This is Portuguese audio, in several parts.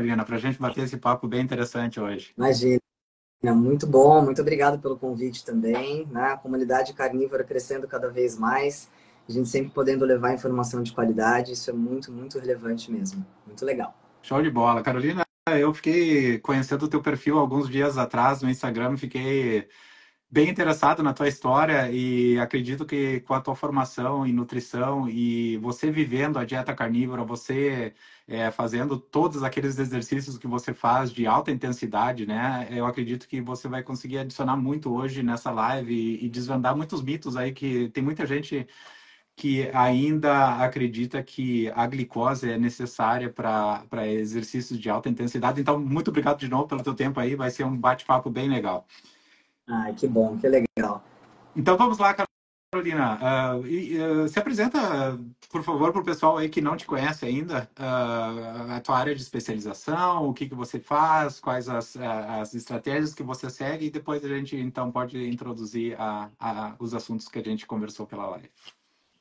Carolina, para a gente bater esse papo bem interessante hoje. Imagina, muito bom, muito obrigado pelo convite também, né? A comunidade carnívora crescendo cada vez mais, a gente sempre podendo levar informação de qualidade, isso é muito, muito relevante mesmo. Muito legal. Show de bola. Carolina, eu fiquei conhecendo o teu perfil alguns dias atrás no Instagram, fiquei bem interessado na tua história e acredito que com a tua formação em nutrição e você vivendo a dieta carnívora, você fazendo todos aqueles exercícios que você faz de alta intensidade, né? Eu acredito que você vai conseguir adicionar muito hoje nessa live e desvendar muitos mitos aí que tem muita gente que ainda acredita que a glicose é necessária para exercícios de alta intensidade. Então, muito obrigado de novo pelo teu tempo aí, vai ser um bate-papo bem legal. Ai, que bom, que legal. Então vamos lá, Carolina. Se apresenta, por favor, para o pessoal aí que não te conhece ainda, a tua área de especialização, o que que você faz, quais as estratégias que você segue, e depois a gente então pode introduzir os assuntos que a gente conversou pela live.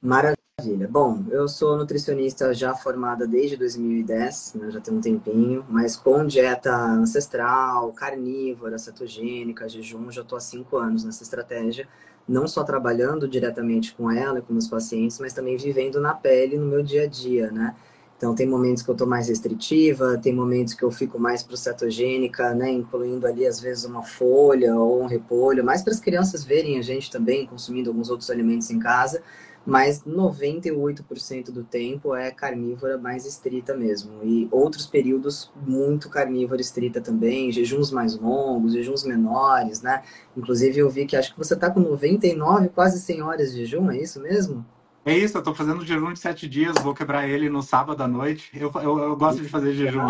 Maravilha. Bom, eu sou nutricionista já formada desde 2010, né, já tem um tempinho, mas com dieta ancestral, carnívora, cetogênica, jejum, já estou há 5 anos nessa estratégia, não só trabalhando diretamente com ela e com os pacientes, mas também vivendo na pele no meu dia a dia, né? Então, tem momentos que eu estou mais restritiva, tem momentos que eu fico mais pro cetogênica, né? Incluindo ali, às vezes, uma folha ou um repolho, mais para as crianças verem a gente também consumindo alguns outros alimentos em casa, mas 98% do tempo é carnívora mais estrita mesmo. E outros períodos muito carnívora estrita também, jejuns mais longos, jejuns menores, né? Inclusive eu vi que acho que você está com 99, quase 100 horas de jejum, é isso mesmo? É isso, eu estou fazendo jejum de 7 dias, vou quebrar ele no sábado à noite. Eu gosto de fazer jejum.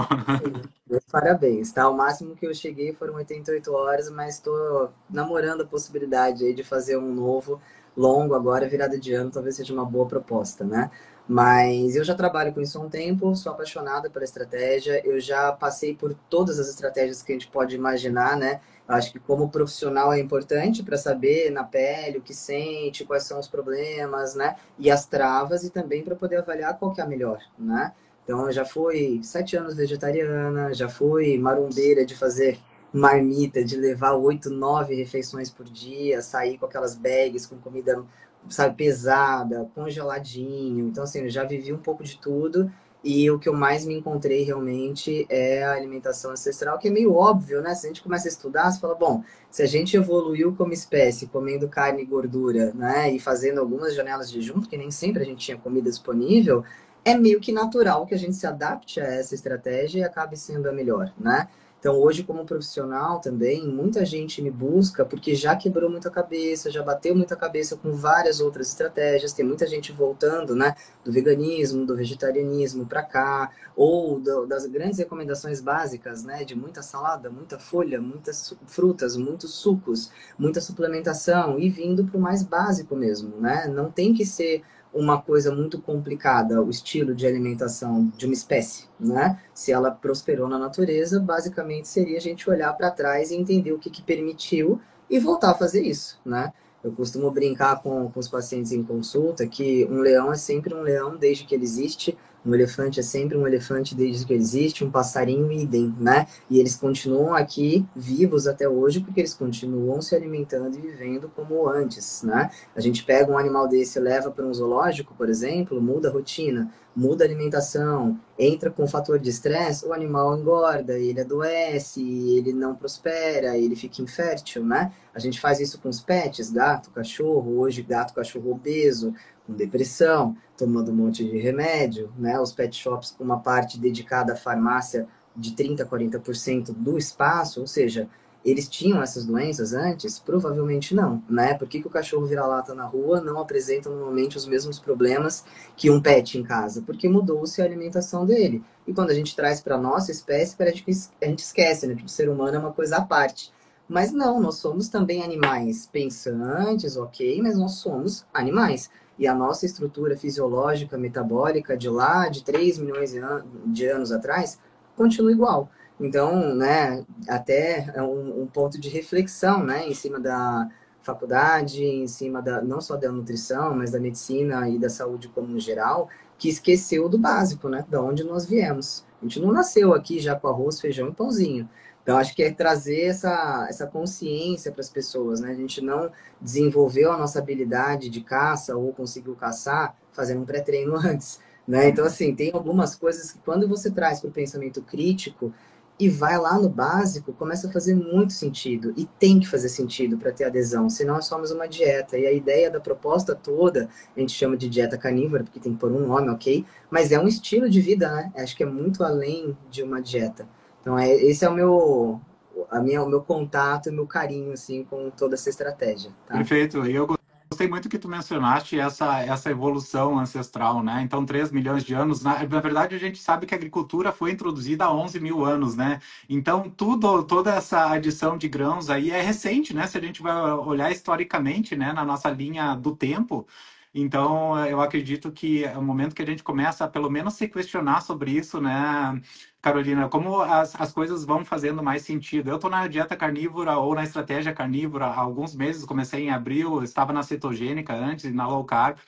Meus parabéns, tá? O máximo que eu cheguei foram 88 horas, mas estou namorando a possibilidade aí de fazer um novo longo agora, virada de ano, talvez seja uma boa proposta, né? Mas eu já trabalho com isso há um tempo, sou apaixonada pela estratégia, eu já passei por todas as estratégias que a gente pode imaginar, né? Eu acho que como profissional é importante para saber na pele o que sente, quais são os problemas, né? E as travas, e também para poder avaliar qual que é a melhor, né? Então, eu já fui 7 anos vegetariana, já fui marombeira de fazer marmita, de levar 8, 9 refeições por dia, sair com aquelas bags com comida, sabe, pesada, congeladinho. Então, assim, eu já vivi um pouco de tudo. E o que eu mais me encontrei realmente é a alimentação ancestral, que é meio óbvio, né? Se a gente começa a estudar, você fala, bom, se a gente evoluiu como espécie, comendo carne e gordura, né? E fazendo algumas janelas de jejum, porque nem sempre a gente tinha comida disponível, é meio que natural que a gente se adapte a essa estratégia e acabe sendo a melhor, né? Então, hoje, como profissional também, muita gente me busca porque já quebrou muita cabeça, já bateu muita cabeça com várias outras estratégias. Tem muita gente voltando, né, do veganismo, do vegetarianismo para cá, ou das grandes recomendações básicas, né, de muita salada, muita folha, muitas frutas, muitos sucos, muita suplementação, e vindo para o mais básico mesmo, né? Não tem que ser uma coisa muito complicada, o estilo de alimentação de uma espécie, né? Se ela prosperou na natureza, basicamente seria a gente olhar para trás e entender o que, que permitiu e voltar a fazer isso, né? Eu costumo brincar com os pacientes em consulta que um leão é sempre um leão desde que ele existe, um elefante é sempre um elefante desde que ele existe, um passarinho idem, né? E eles continuam aqui vivos até hoje porque eles continuam se alimentando e vivendo como antes, né? A gente pega um animal desse e leva para um zoológico, por exemplo, muda a rotina, muda a alimentação, entra com um fator de estresse, o animal engorda, ele adoece, ele não prospera, ele fica infértil, né? A gente faz isso com os pets, gato, cachorro, hoje gato, cachorro obeso, com depressão, tomando um monte de remédio, né? Os pet shops com uma parte dedicada à farmácia de 30 a 40% do espaço, ou seja, eles tinham essas doenças antes? Provavelmente não, né? Por que, que o cachorro vira-lata na rua não apresenta normalmente os mesmos problemas que um pet em casa? Porque mudou-se a alimentação dele. E quando a gente traz para a nossa espécie, parece que a gente esquece, né? Que o ser humano é uma coisa à parte. Mas não, nós somos também animais pensantes, ok, mas nós somos animais. E a nossa estrutura fisiológica, metabólica de lá, de 3 milhões de anos atrás, continua igual. Então, né, até é um ponto de reflexão, né, em cima da faculdade, em cima da, não só da nutrição, mas da medicina e da saúde como geral, que esqueceu do básico, né? Da onde nós viemos. A gente não nasceu aqui já com arroz, feijão e pãozinho. Então, acho que é trazer essa consciência para as pessoas, né? A gente não desenvolveu a nossa habilidade de caça ou conseguiu caçar fazendo um pré-treino antes, né? Então, assim, tem algumas coisas que quando você traz para o pensamento crítico e vai lá no básico, começa a fazer muito sentido. E tem que fazer sentido para ter adesão, senão é só mais uma dieta. E a ideia da proposta toda, a gente chama de dieta carnívora, porque tem que pôr um nome, ok? Mas é um estilo de vida, né? Acho que é muito além de uma dieta. Então, esse é o meu contato, o meu carinho, assim, com toda essa estratégia, tá? Perfeito. E eu gostei muito que tu mencionaste essa evolução ancestral, né? Então, 3 milhões de anos. Na verdade, a gente sabe que a agricultura foi introduzida há 11 mil anos, né? Então, toda essa adição de grãos aí é recente, né? Se a gente vai olhar historicamente, né, na nossa linha do tempo. Então, eu acredito que é o momento que a gente começa a, pelo menos, se questionar sobre isso, né, Carolina, como as coisas vão fazendo mais sentido. Eu estou na dieta carnívora ou na estratégia carnívora há alguns meses, comecei em abril, estava na cetogênica antes, na low carb,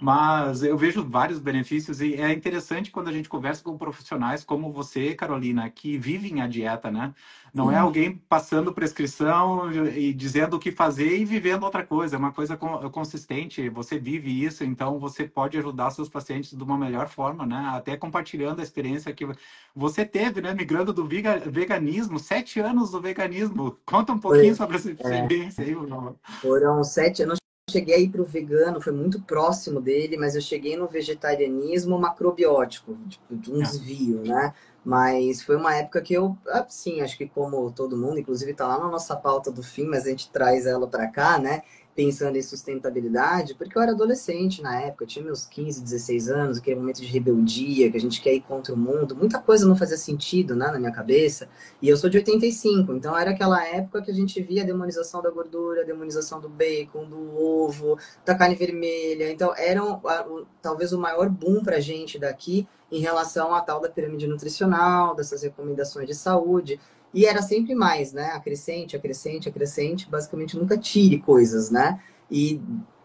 mas eu vejo vários benefícios e é interessante quando a gente conversa com profissionais como você, Carolina, que vivem a dieta, né? Não é Sim. alguém passando prescrição e dizendo o que fazer e vivendo outra coisa, é uma coisa consistente, você vive isso, então você pode ajudar seus pacientes de uma melhor forma, né? Até compartilhando a experiência que você teve, né? Migrando do veganismo, 7 anos do veganismo. Conta um pouquinho Foi, sobre essa experiência aí, Bruno. Foram 7 anos. Eu não cheguei aí para o vegano, foi muito próximo dele, mas eu cheguei no vegetarianismo macrobiótico, tipo, de um É. desvio, né? Mas foi uma época que eu, sim, acho que como todo mundo, inclusive tá lá na nossa pauta do fim, mas a gente traz ela para cá, né? Pensando em sustentabilidade, porque eu era adolescente na época, eu tinha meus 15, 16 anos, aquele momento de rebeldia, que a gente quer ir contra o mundo, muita coisa não fazia sentido, né, na minha cabeça. E eu sou de 85, então era aquela época que a gente via a demonização da gordura, a demonização do bacon, do ovo, da carne vermelha. Então era talvez o maior boom pra gente daqui em relação à tal da pirâmide nutricional, dessas recomendações de saúde. E era sempre mais, né? Acrescente, acrescente, acrescente, basicamente nunca tire coisas, né? E,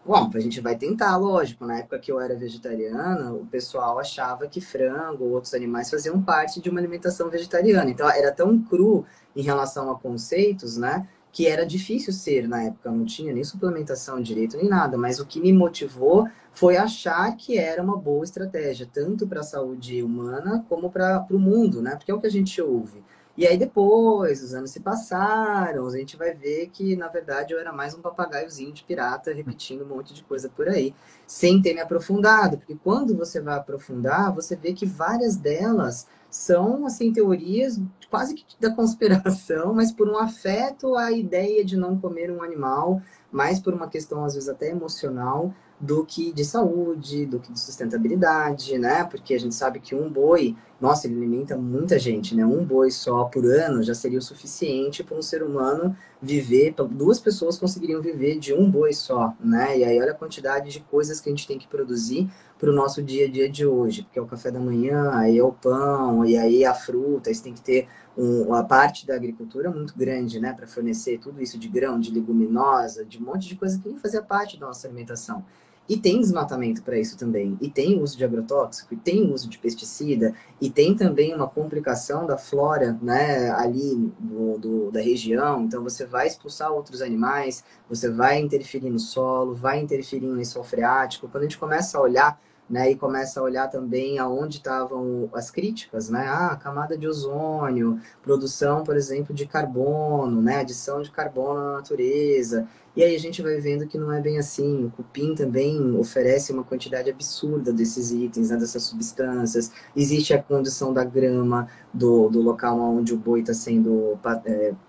bom, a gente vai tentar, lógico. Na época que eu era vegetariana, o pessoal achava que frango ou outros animais faziam parte de uma alimentação vegetariana. Então era tão cru em relação a conceitos, né? Que era difícil ser na época, não tinha nem suplementação direito nem nada, mas o que me motivou foi achar que era uma boa estratégia, tanto para a saúde humana como para o mundo, né? Porque é o que a gente ouve. E aí depois, os anos se passaram, a gente vai ver que, na verdade, eu era mais um papagaiozinho de pirata repetindo um monte de coisa por aí, sem ter me aprofundado. Porque quando você vai aprofundar, você vê que várias delas são, assim, teorias quase que da conspiração, mas por um afeto à ideia de não comer um animal, mais por uma questão, às vezes, até emocional, do que de saúde, do que de sustentabilidade, né? Porque a gente sabe que um boi, nossa, ele alimenta muita gente, né? Um boi só por ano já seria o suficiente para um ser humano viver, duas pessoas conseguiriam viver de um boi só, né? E aí olha a quantidade de coisas que a gente tem que produzir para o nosso dia a dia de hoje, porque é o café da manhã, aí é o pão, e aí a fruta, aí você tem que ter uma parte da agricultura muito grande, né, para fornecer tudo isso de grão, de leguminosa, de um monte de coisa que nem fazia parte da nossa alimentação. E tem desmatamento para isso também. E tem uso de agrotóxico, e tem uso de pesticida, e tem também uma complicação da flora, né, ali da região. Então você vai expulsar outros animais, você vai interferir no solo, vai interferir no lençol freático. Quando a gente começa a olhar, né, e começa a olhar também aonde estavam as críticas, né? Ah, camada de ozônio, produção, por exemplo, de carbono, né, adição de carbono na natureza. E aí a gente vai vendo que não é bem assim. O cupim também oferece uma quantidade absurda desses itens, né, dessas substâncias. Existe a condição da grama do local onde o boi está sendo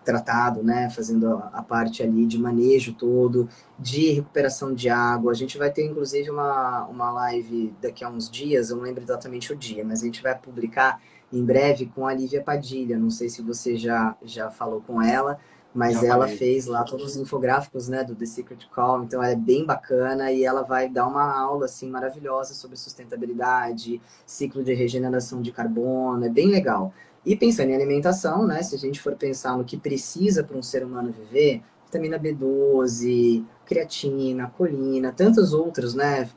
tratado, né, fazendo a parte ali de manejo todo, de recuperação de água. A gente vai ter, inclusive, uma live daqui a uns dias, eu não lembro exatamente o dia, mas a gente vai publicar em breve com a Lívia Padilha. Não sei se você já falou com ela, mas Já ela falei. fez lá todos os infográficos, né, do The Secret Call, então é bem bacana e ela vai dar uma aula assim maravilhosa sobre sustentabilidade, ciclo de regeneração de carbono, é bem legal. E pensando em alimentação, né, se a gente for pensar no que precisa para um ser humano viver, vitamina B12, creatina, colina, tantos outros, né,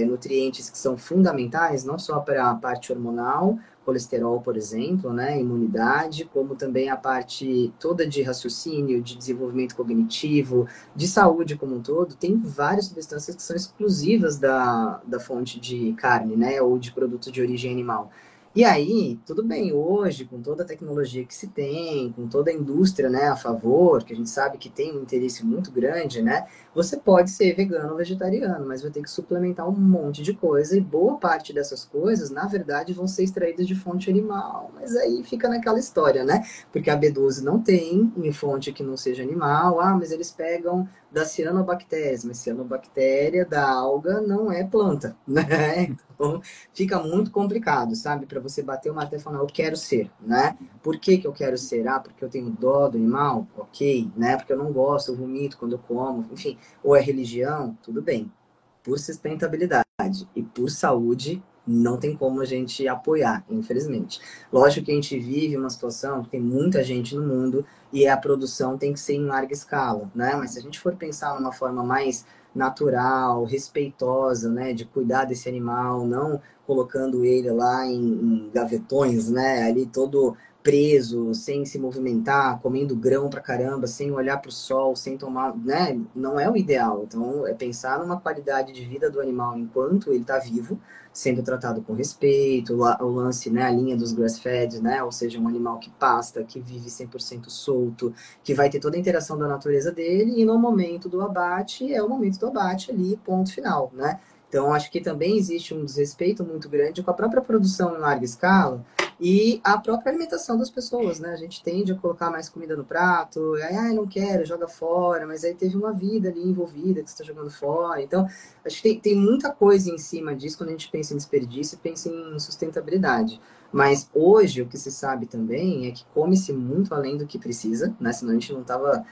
nutrientes que são fundamentais, não só para a parte hormonal, colesterol, por exemplo, né, imunidade, como também a parte toda de raciocínio, de desenvolvimento cognitivo, de saúde como um todo. Tem várias substâncias que são exclusivas da fonte de carne, né, ou de produtos de origem animal. E aí, tudo bem, hoje, com toda a tecnologia que se tem, com toda a indústria, né, a favor, que a gente sabe que tem um interesse muito grande, né, você pode ser vegano ou vegetariano, mas vai ter que suplementar um monte de coisa, e boa parte dessas coisas, na verdade, vão ser extraídas de fonte animal. Mas aí fica naquela história, né? Porque a B12 não tem em fonte que não seja animal. Ah, mas eles pegam das cianobactérias, mas cianobactéria da alga não é planta, né? Então fica muito complicado, sabe? Para você bater o martelo e falar, eu quero ser, né? Por que que eu quero ser? Ah, porque eu tenho dó do animal? Ok, né? Porque eu não gosto, eu vomito quando eu como, enfim. Ou é religião? Tudo bem. Por sustentabilidade e por saúde, não tem como a gente apoiar, infelizmente. Lógico que a gente vive uma situação que tem muita gente no mundo e a produção tem que ser em larga escala, né? Mas se a gente for pensar numa forma mais natural, respeitosa, né, de cuidar desse animal, não colocando ele lá em gavetões, né, ali todo preso, sem se movimentar, comendo grão pra caramba, sem olhar para o sol, sem tomar, né? Não é o ideal. Então, é pensar numa qualidade de vida do animal enquanto ele está vivo, sendo tratado com respeito, o lance, né, a linha dos grass-fed, né? Ou seja, um animal que pasta, que vive 100% solto, que vai ter toda a interação da natureza dele, e no momento do abate, é o momento do abate ali, ponto final, né? Então, acho que também existe um desrespeito muito grande com a própria produção em larga escala, e a própria alimentação das pessoas, né? A gente tende a colocar mais comida no prato, aí, não quero, joga fora, mas aí teve uma vida ali envolvida que você está jogando fora. Então, acho que tem muita coisa em cima disso quando a gente pensa em desperdício e pensa em sustentabilidade. Mas hoje o que se sabe também é que come-se muito além do que precisa, né? Senão a gente não estava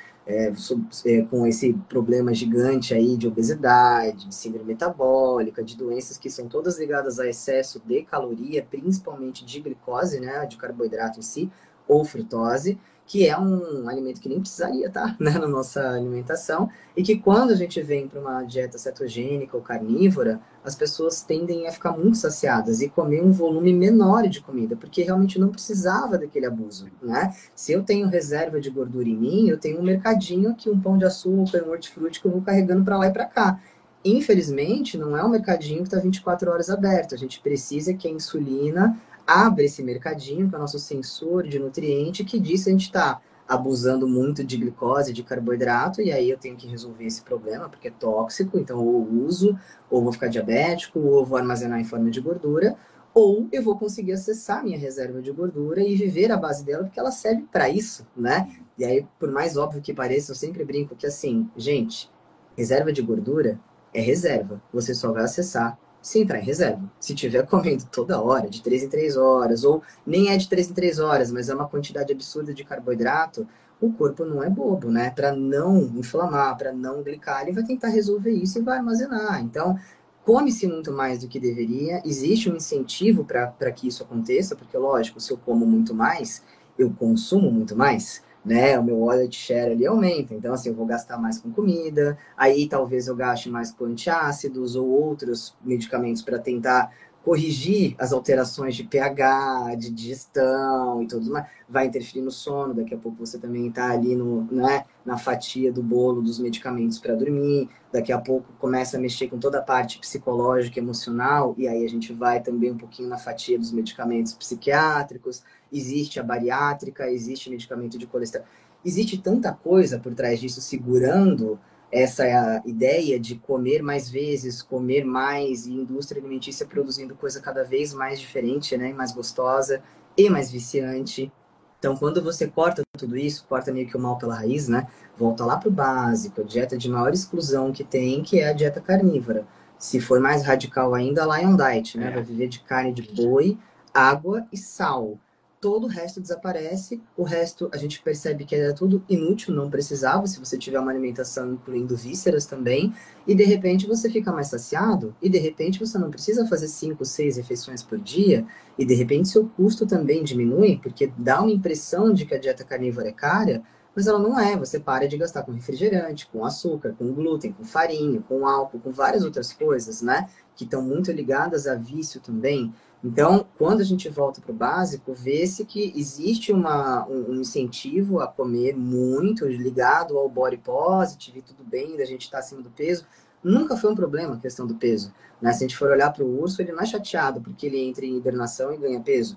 com esse problema gigante aí de obesidade, de síndrome metabólica, de doenças que são todas ligadas a excesso de caloria, principalmente de glicose, né, de carboidrato em si, ou frutose, que é um alimento que nem precisaria estar, né, na nossa alimentação, e que quando a gente vem para uma dieta cetogênica ou carnívora, as pessoas tendem a ficar muito saciadas e comer um volume menor de comida, porque realmente não precisava daquele abuso, né? Se eu tenho reserva de gordura em mim, eu tenho um mercadinho aqui, um pão de açúcar, um hortifruti que eu vou carregando para lá e para cá. Infelizmente, não é um mercadinho que está 24 horas aberto. A gente precisa que a insulina abra esse mercadinho, que é o nosso sensor de nutriente, que diz se a gente está abusando muito de glicose, de carboidrato, e aí eu tenho que resolver esse problema, porque é tóxico, então ou uso, ou vou ficar diabético, ou vou armazenar em forma de gordura, ou eu vou conseguir acessar minha reserva de gordura e viver à base dela, porque ela serve para isso, né? E aí, por mais óbvio que pareça, eu sempre brinco que assim, gente, reserva de gordura é reserva. Você só vai acessar se entrar em reserva. Se tiver comendo toda hora, de 3 em 3 horas, ou nem é de 3 em 3 horas, mas é uma quantidade absurda de carboidrato, o corpo não é bobo, né? Para não inflamar, para não glicar, ele vai tentar resolver isso e vai armazenar. Então, come-se muito mais do que deveria, existe um incentivo para que isso aconteça, porque, lógico, se eu como muito mais, eu consumo muito mais, né? O meu wallet share ali aumenta, então, assim, eu vou gastar mais com comida, aí talvez eu gaste mais com antiácidos ou outros medicamentos para tentar corrigir as alterações de pH, de digestão e tudo mais, vai interferir no sono, daqui a pouco você também está ali no, né, na fatia do bolo dos medicamentos para dormir, daqui a pouco começa a mexer com toda a parte psicológica, emocional, e aí a gente vai também um pouquinho na fatia dos medicamentos psiquiátricos, existe a bariátrica, existe medicamento de colesterol, existe tanta coisa por trás disso segurando essa ideia de comer mais vezes, comer mais, e indústria alimentícia produzindo coisa cada vez mais diferente, né, mais gostosa e mais viciante. Então, quando você corta tudo isso, corta meio que o mal pela raiz, né, volta lá para o básico, a dieta de maior exclusão que tem, que é a dieta carnívora. Se for mais radical ainda, Lion Diet, né, vai viver de carne de boi, água e sal. Todo o resto desaparece, o resto a gente percebe que era tudo inútil, não precisava, se você tiver uma alimentação incluindo vísceras também, e de repente você fica mais saciado, e de repente você não precisa fazer 5, 6 refeições por dia, e de repente seu custo também diminui, porque dá uma impressão de que a dieta carnívora é cara, mas ela não é. Você para de gastar com refrigerante, com açúcar, com glúten, com farinha, com álcool, com várias outras coisas, né? Que estão muito ligadas a vício também. Então, quando a gente volta para o básico, vê-se que existe um incentivo a comer muito ligado ao body positive, tudo bem, da gente estar acima do peso. Nunca foi um problema a questão do peso. Né? Se a gente for olhar para o urso, ele não é chateado porque ele entra em hibernação e ganha peso.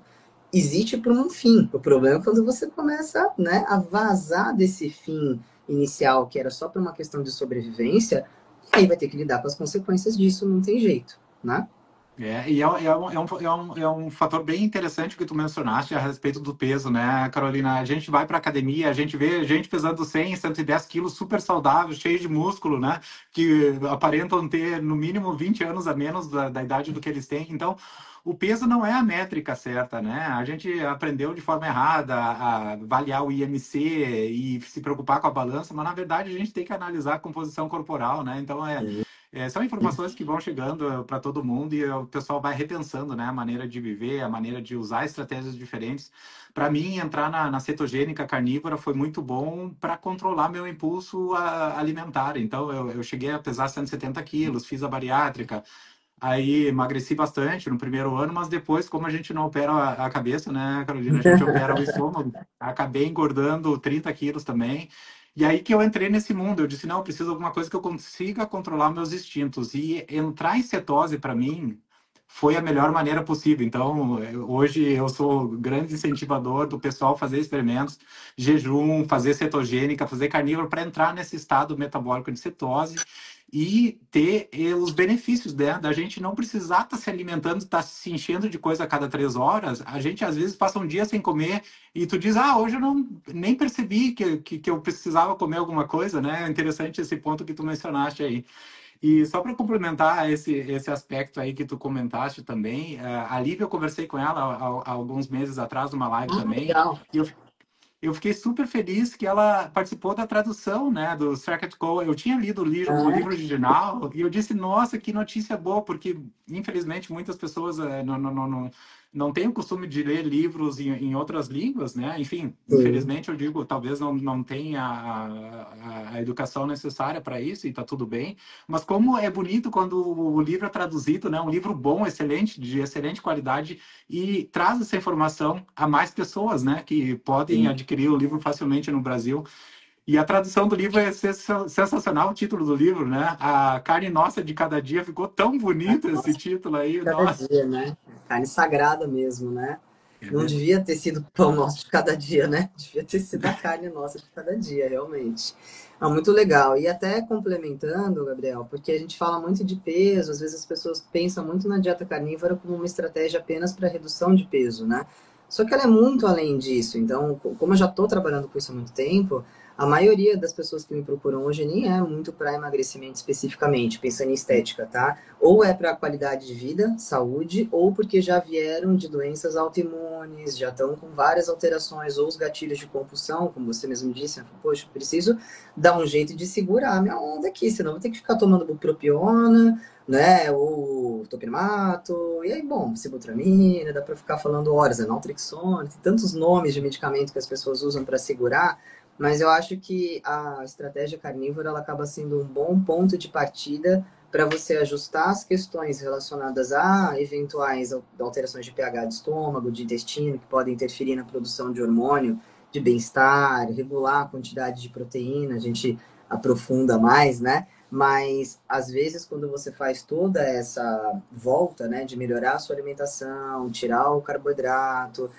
Existe por um fim. O problema é quando você começa, né, a vazar desse fim inicial, que era só por uma questão de sobrevivência, e aí vai ter que lidar com as consequências disso, não tem jeito, né? É um fator bem interessante que tu mencionaste a respeito do peso, né, Carolina? A gente vai para academia, a gente vê gente pesando 100, 110 quilos, super saudáveis, cheio de músculo, né? Que aparentam ter no mínimo 20 anos a menos da idade do que eles têm. Então, o peso não é a métrica certa, né? A gente aprendeu de forma errada a avaliar o IMC e se preocupar com a balança, mas na verdade a gente tem que analisar a composição corporal, né? Então, são informações que vão chegando para todo mundo e o pessoal vai repensando, né, a maneira de viver, a maneira de usar estratégias diferentes. Para mim, entrar na cetogênica carnívora foi muito bom para controlar meu impulso alimentar. Então, eu cheguei a pesar 170 quilos, fiz a bariátrica, aí emagreci bastante no primeiro ano, mas depois, como a gente não opera a cabeça, né, Carolina, a gente opera o estômago, acabei engordando 30 quilos também. E aí que eu entrei nesse mundo, eu disse, não, eu preciso de alguma coisa que eu consiga controlar meus instintos. E entrar em cetose, para mim, foi a melhor maneira possível. Então, hoje eu sou grande incentivador do pessoal fazer experimentos, jejum, fazer cetogênica, fazer carnívoro, para entrar nesse estado metabólico de cetose e ter os benefícios, né, da gente não precisar estar se alimentando, estar se enchendo de coisa a cada 3 horas. A gente, às vezes, passa um dia sem comer e tu diz, hoje eu não nem percebi que eu precisava comer alguma coisa, né? É interessante esse ponto que tu mencionaste aí. E só para complementar esse aspecto aí que tu comentaste também, a Lívia, eu conversei com ela há alguns meses atrás, numa live Ah, também, legal. e eu fiquei super feliz que ela participou da tradução, né, do Circuit Code. Eu tinha lido o livro É, original e eu disse, nossa, que notícia boa, porque infelizmente muitas pessoas não têm o costume de ler livros em outras línguas, né? Enfim, sim. infelizmente eu digo, talvez não tenha a educação necessária para isso e está tudo bem. Mas como é bonito quando o livro é traduzido, né? Um livro bom, excelente, de excelente qualidade e traz essa informação a mais pessoas, né, que podem Sim. adquirir o livro facilmente no Brasil. E a tradução do livro é sensacional, o título do livro, né? A carne nossa de cada dia, ficou tão bonito esse Nossa, título aí, cada nossa. dia, né? Carne sagrada mesmo, né? É Não verdade. devia ter sido o pão nosso de cada dia, né? Devia ter sido a carne nossa de cada dia, realmente. Ah, muito legal. E até complementando, Gabriel, porque a gente fala muito de peso, às vezes as pessoas pensam muito na dieta carnívora como uma estratégia apenas para redução de peso, né? Só que ela é muito além disso. Então, como eu já estou trabalhando com isso há muito tempo, a maioria das pessoas que me procuram hoje nem é muito para emagrecimento especificamente, pensando em estética, tá? Ou é para qualidade de vida, saúde, ou porque já vieram de doenças autoimunes, já estão com várias alterações, ou os gatilhos de compulsão, como você mesmo disse, poxa, preciso dar um jeito de segurar a minha onda aqui, senão vou ter que ficar tomando bupropiona, né, ou topiramato, e aí, bom, sibutramina, dá para ficar falando horas, né, naltrexona, tem tantos nomes de medicamento que as pessoas usam para segurar, mas eu acho que a estratégia carnívora ela acaba sendo um bom ponto de partida para você ajustar as questões relacionadas a eventuais alterações de pH de estômago, de intestino, que podem interferir na produção de hormônio de bem-estar, regular a quantidade de proteína, a gente aprofunda mais, né? Mas às vezes quando você faz toda essa volta, né, de melhorar a sua alimentação, tirar o carboidrato,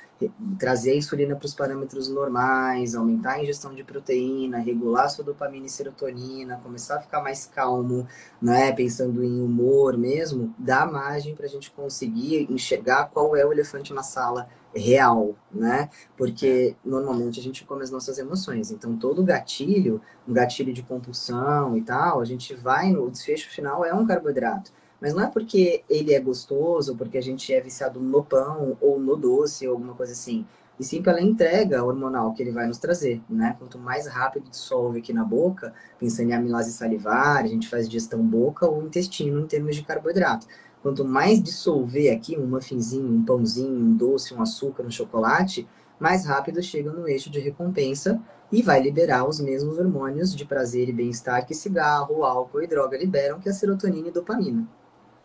trazer a insulina para os parâmetros normais, aumentar a ingestão de proteína, regular a sua dopamina e serotonina, começar a ficar mais calmo, né, pensando em humor mesmo, dá margem para a gente conseguir enxergar qual é o elefante na sala real, né? É. Porque normalmente a gente come as nossas emoções. Então todo gatilho, um gatilho de compulsão e tal, a gente vai no o desfecho final é um carboidrato. Mas não é porque ele é gostoso, porque a gente é viciado no pão ou no doce ou alguma coisa assim. E sim pela entrega hormonal que ele vai nos trazer, né? Quanto mais rápido dissolve aqui na boca, pensando em amilase salivar, a gente faz digestão boca ou intestino em termos de carboidrato. Quanto mais dissolver aqui um muffinzinho, um pãozinho, um doce, um açúcar, um chocolate, mais rápido chega no eixo de recompensa e vai liberar os mesmos hormônios de prazer e bem-estar que cigarro, álcool e droga liberam, que é a serotonina e dopamina,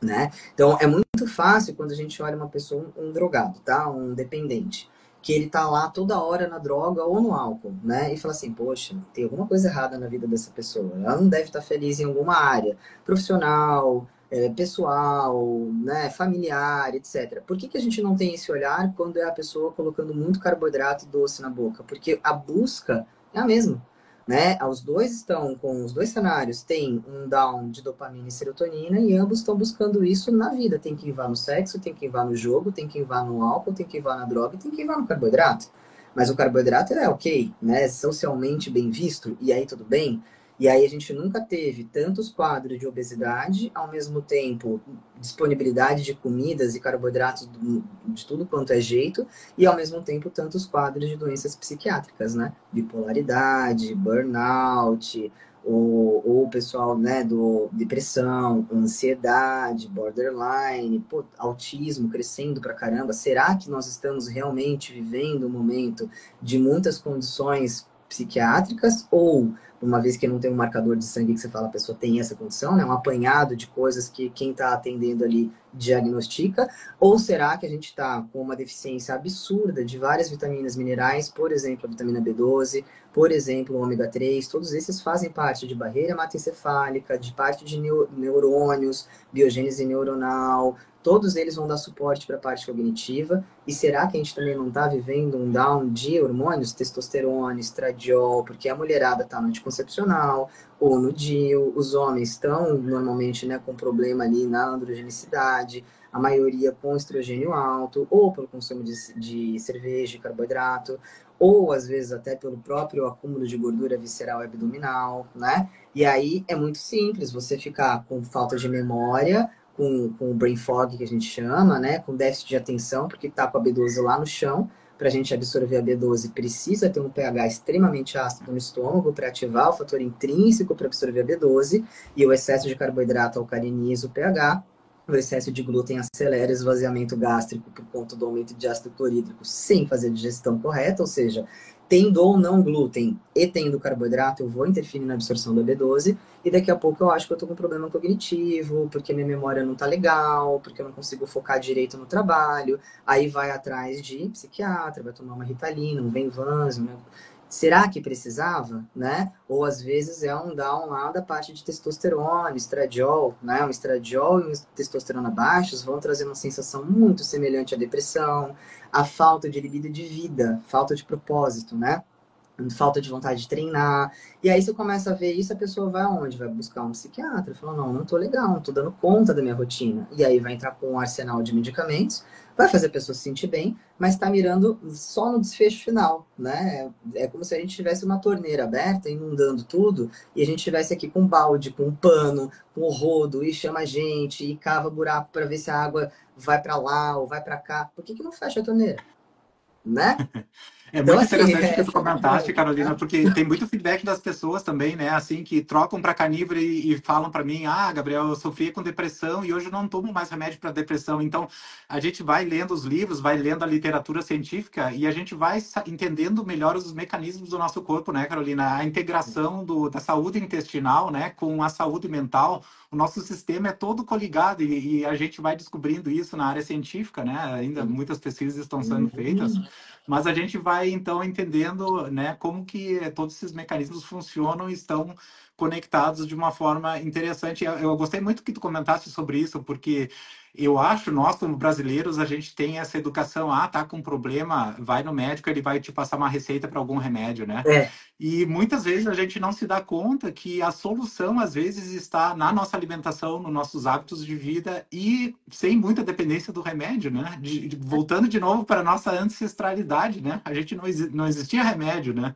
né? Então é muito fácil quando a gente olha uma pessoa, um drogado, tá? Um dependente, que ele tá lá toda hora na droga ou no álcool, né? E fala assim, poxa, tem alguma coisa errada na vida dessa pessoa. Ela não deve estar feliz em alguma área profissional, pessoal, né, familiar, etc. Por que a gente não tem esse olhar quando é a pessoa colocando muito carboidrato e doce na boca? Porque a busca é a mesma, né? Os dois estão com os dois cenários, tem um down de dopamina e serotonina e ambos estão buscando isso na vida. Tem quem vá no sexo, tem quem vá no jogo, tem quem vá no álcool, tem quem vá na droga, e tem quem vá no carboidrato. Mas o carboidrato é ok, né? Socialmente bem visto e aí tudo bem. E aí a gente nunca teve tantos quadros de obesidade, ao mesmo tempo disponibilidade de comidas e carboidratos de tudo quanto é jeito, e ao mesmo tempo tantos quadros de doenças psiquiátricas, né? Bipolaridade, burnout, ou o pessoal, né, do depressão, ansiedade, borderline, pô, autismo crescendo pra caramba. Será que nós estamos realmente vivendo um momento de muitas condições psiquiátricas ou uma vez que não tem um marcador de sangue que você fala a pessoa tem essa condição, né? Um apanhado de coisas que quem está atendendo ali diagnostica, ou será que a gente está com uma deficiência absurda de várias vitaminas minerais, por exemplo, a vitamina B12, por exemplo, o ômega 3, todos esses fazem parte de barreira hematoencefálica, de parte de neurônios, biogênese neuronal, todos eles vão dar suporte para a parte cognitiva. E será que a gente também não está vivendo um down de hormônios, testosterona, estradiol, porque a mulherada está no anticoncepcional ou no DIU, os homens estão normalmente, né, com problema ali na androgenicidade, a maioria com estrogênio alto, ou pelo consumo de cerveja e carboidrato, ou às vezes até pelo próprio acúmulo de gordura visceral e abdominal, né? E aí é muito simples você ficar com falta de memória, com o brain fog que a gente chama, né? Com déficit de atenção, porque tá com a B12 lá no chão. Para a gente absorver a B12, precisa ter um pH extremamente ácido no estômago para ativar o fator intrínseco para absorver a B12, e o excesso de carboidrato alcaliniza o pH. O excesso de glúten acelera o esvaziamento gástrico por conta do aumento de ácido clorídrico sem fazer a digestão correta, ou seja, tendo ou não glúten e tendo carboidrato, eu vou interferir na absorção da B12, e daqui a pouco eu acho que eu tô com problema cognitivo, porque minha memória não tá legal, porque eu não consigo focar direito no trabalho, aí vai atrás de psiquiatra, vai tomar uma Ritalina, um Venvanse, será que precisava, né? Ou às vezes é um down lá da parte de testosterona, estradiol, né? Um estradiol e uma testosterona baixos vão trazer uma sensação muito semelhante à depressão, a falta de libido de vida, falta de propósito, né? Falta de vontade de treinar. E aí, você começa a ver isso, a pessoa vai aonde? Vai buscar um psiquiatra. Fala, não, não tô legal, não tô dando conta da minha rotina. E aí vai entrar com um arsenal de medicamentos, vai fazer a pessoa se sentir bem, mas tá mirando só no desfecho final, né? É como se a gente tivesse uma torneira aberta, inundando tudo, e a gente tivesse aqui com um balde, com um pano, com o rodo, e chama a gente, e cava buraco para ver se a água vai para lá ou vai para cá. Por que não fecha a torneira? Né? É Então, muito assim, interessante o que tu esse é o meu comentaste, ponto, Carolina, né? porque tem muito feedback das pessoas também, né? Assim, que trocam para canívoro e falam para mim: ah, Gabriel, eu sofria com depressão e hoje eu não tomo mais remédio para depressão. Então, a gente vai lendo os livros, vai lendo a literatura científica e a gente vai entendendo melhor os mecanismos do nosso corpo, né, Carolina? A integração da saúde intestinal, né, com a saúde mental. O nosso sistema é todo coligado e a gente vai descobrindo isso na área científica, né? Ainda muitas pesquisas estão sendo feitas. Sim. Mas a gente vai, então, entendendo, né, como que todos esses mecanismos funcionam e estão conectados de uma forma interessante. Eu gostei muito que tu comentasse sobre isso, porque eu acho, nós, como brasileiros, a gente tem essa educação, ah, tá com problema, vai no médico, ele vai te passar uma receita para algum remédio, né? É, E muitas vezes a gente não se dá conta que a solução, às vezes, está na nossa alimentação, nos nossos hábitos de vida e sem muita dependência do remédio, né? Voltando de novo para a nossa ancestralidade, né? A gente não existia remédio, né?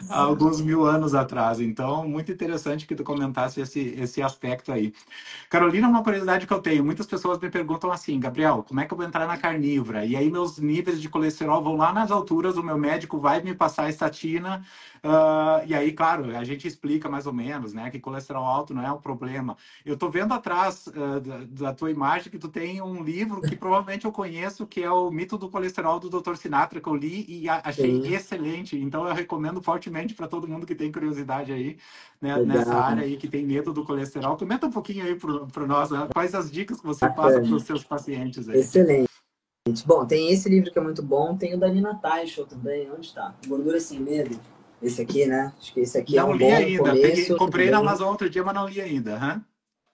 Há alguns exato. mil anos atrás. Então, muito muito interessante que tu comentasse esse aspecto aí. Carolina, uma curiosidade que eu tenho, muitas pessoas me perguntam assim, Gabriel, como é que eu vou entrar na carnívora? E aí meus níveis de colesterol vão lá nas alturas, o meu médico vai me passar a estatina, e aí, claro, a gente explica mais ou menos, né, que colesterol alto não é o problema. Eu tô vendo atrás da tua imagem que tu tem um livro que provavelmente eu conheço, que é o Mito do Colesterol do Dr. Sinatra, que eu li e achei Sim, excelente. Então eu recomendo fortemente para todo mundo que tem curiosidade aí, né, nessa área legal, aí, que tem medo do colesterol. Comenta um pouquinho aí para nós, né? Quais as dicas que você passa para os bacana, seus pacientes aí. excelente. Bom, tem esse livro que é muito bom, tem o da Nina Teicholz também, onde está? Gordura Sem Medo. Esse aqui, né? Acho que esse aqui é Não um li bom ainda, começo comprei na também. Amazon outro dia, mas não li ainda. Uhum.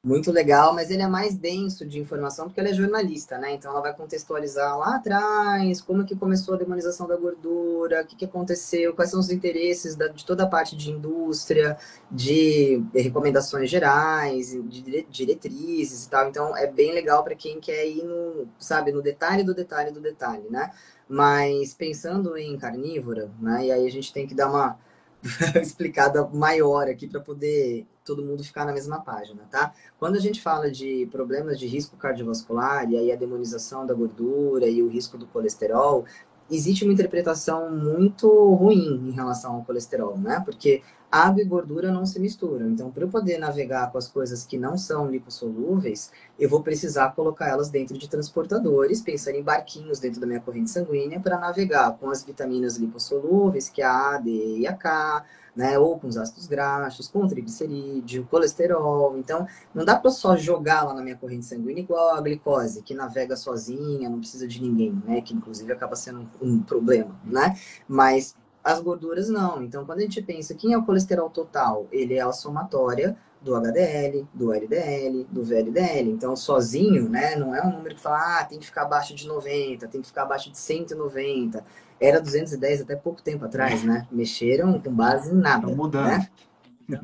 Muito legal, mas ele é mais denso de informação porque ela é jornalista, né? Então ela vai contextualizar lá atrás como que começou a demonização da gordura, o que aconteceu, quais são os interesses de toda a parte de indústria, de recomendações gerais, de diretrizes e tal. Então é bem legal para quem quer ir no, sabe, no detalhe do detalhe do detalhe, né? Mas pensando em carnívora, né? E aí a gente tem que dar uma explicada maior aqui para poder todo mundo ficar na mesma página, tá? Quando a gente fala de problemas de risco cardiovascular e aí a demonização da gordura e o risco do colesterol, existe uma interpretação muito ruim em relação ao colesterol, né? Porque água e gordura não se misturam. Então, para eu poder navegar com as coisas que não são lipossolúveis, eu vou precisar colocar elas dentro de transportadores, pensando em barquinhos dentro da minha corrente sanguínea para navegar com as vitaminas lipossolúveis, que é a A, D e a K, né? Ou com os ácidos graxos, com o triglicerídeo, colesterol. Então, não dá para só jogar lá na minha corrente sanguínea igual a glicose, que navega sozinha, não precisa de ninguém, né? Que inclusive acaba sendo um problema, né? Mas as gorduras não. Então, quando a gente pensa quem é o colesterol total, ele é a somatória do HDL, do LDL, do VLDL. Então, sozinho, né, não é um número que fala, tem que ficar abaixo de 90, tem que ficar abaixo de 190. Era 210 até pouco tempo atrás, né? Mexeram com base em Estão nada, mudando. né?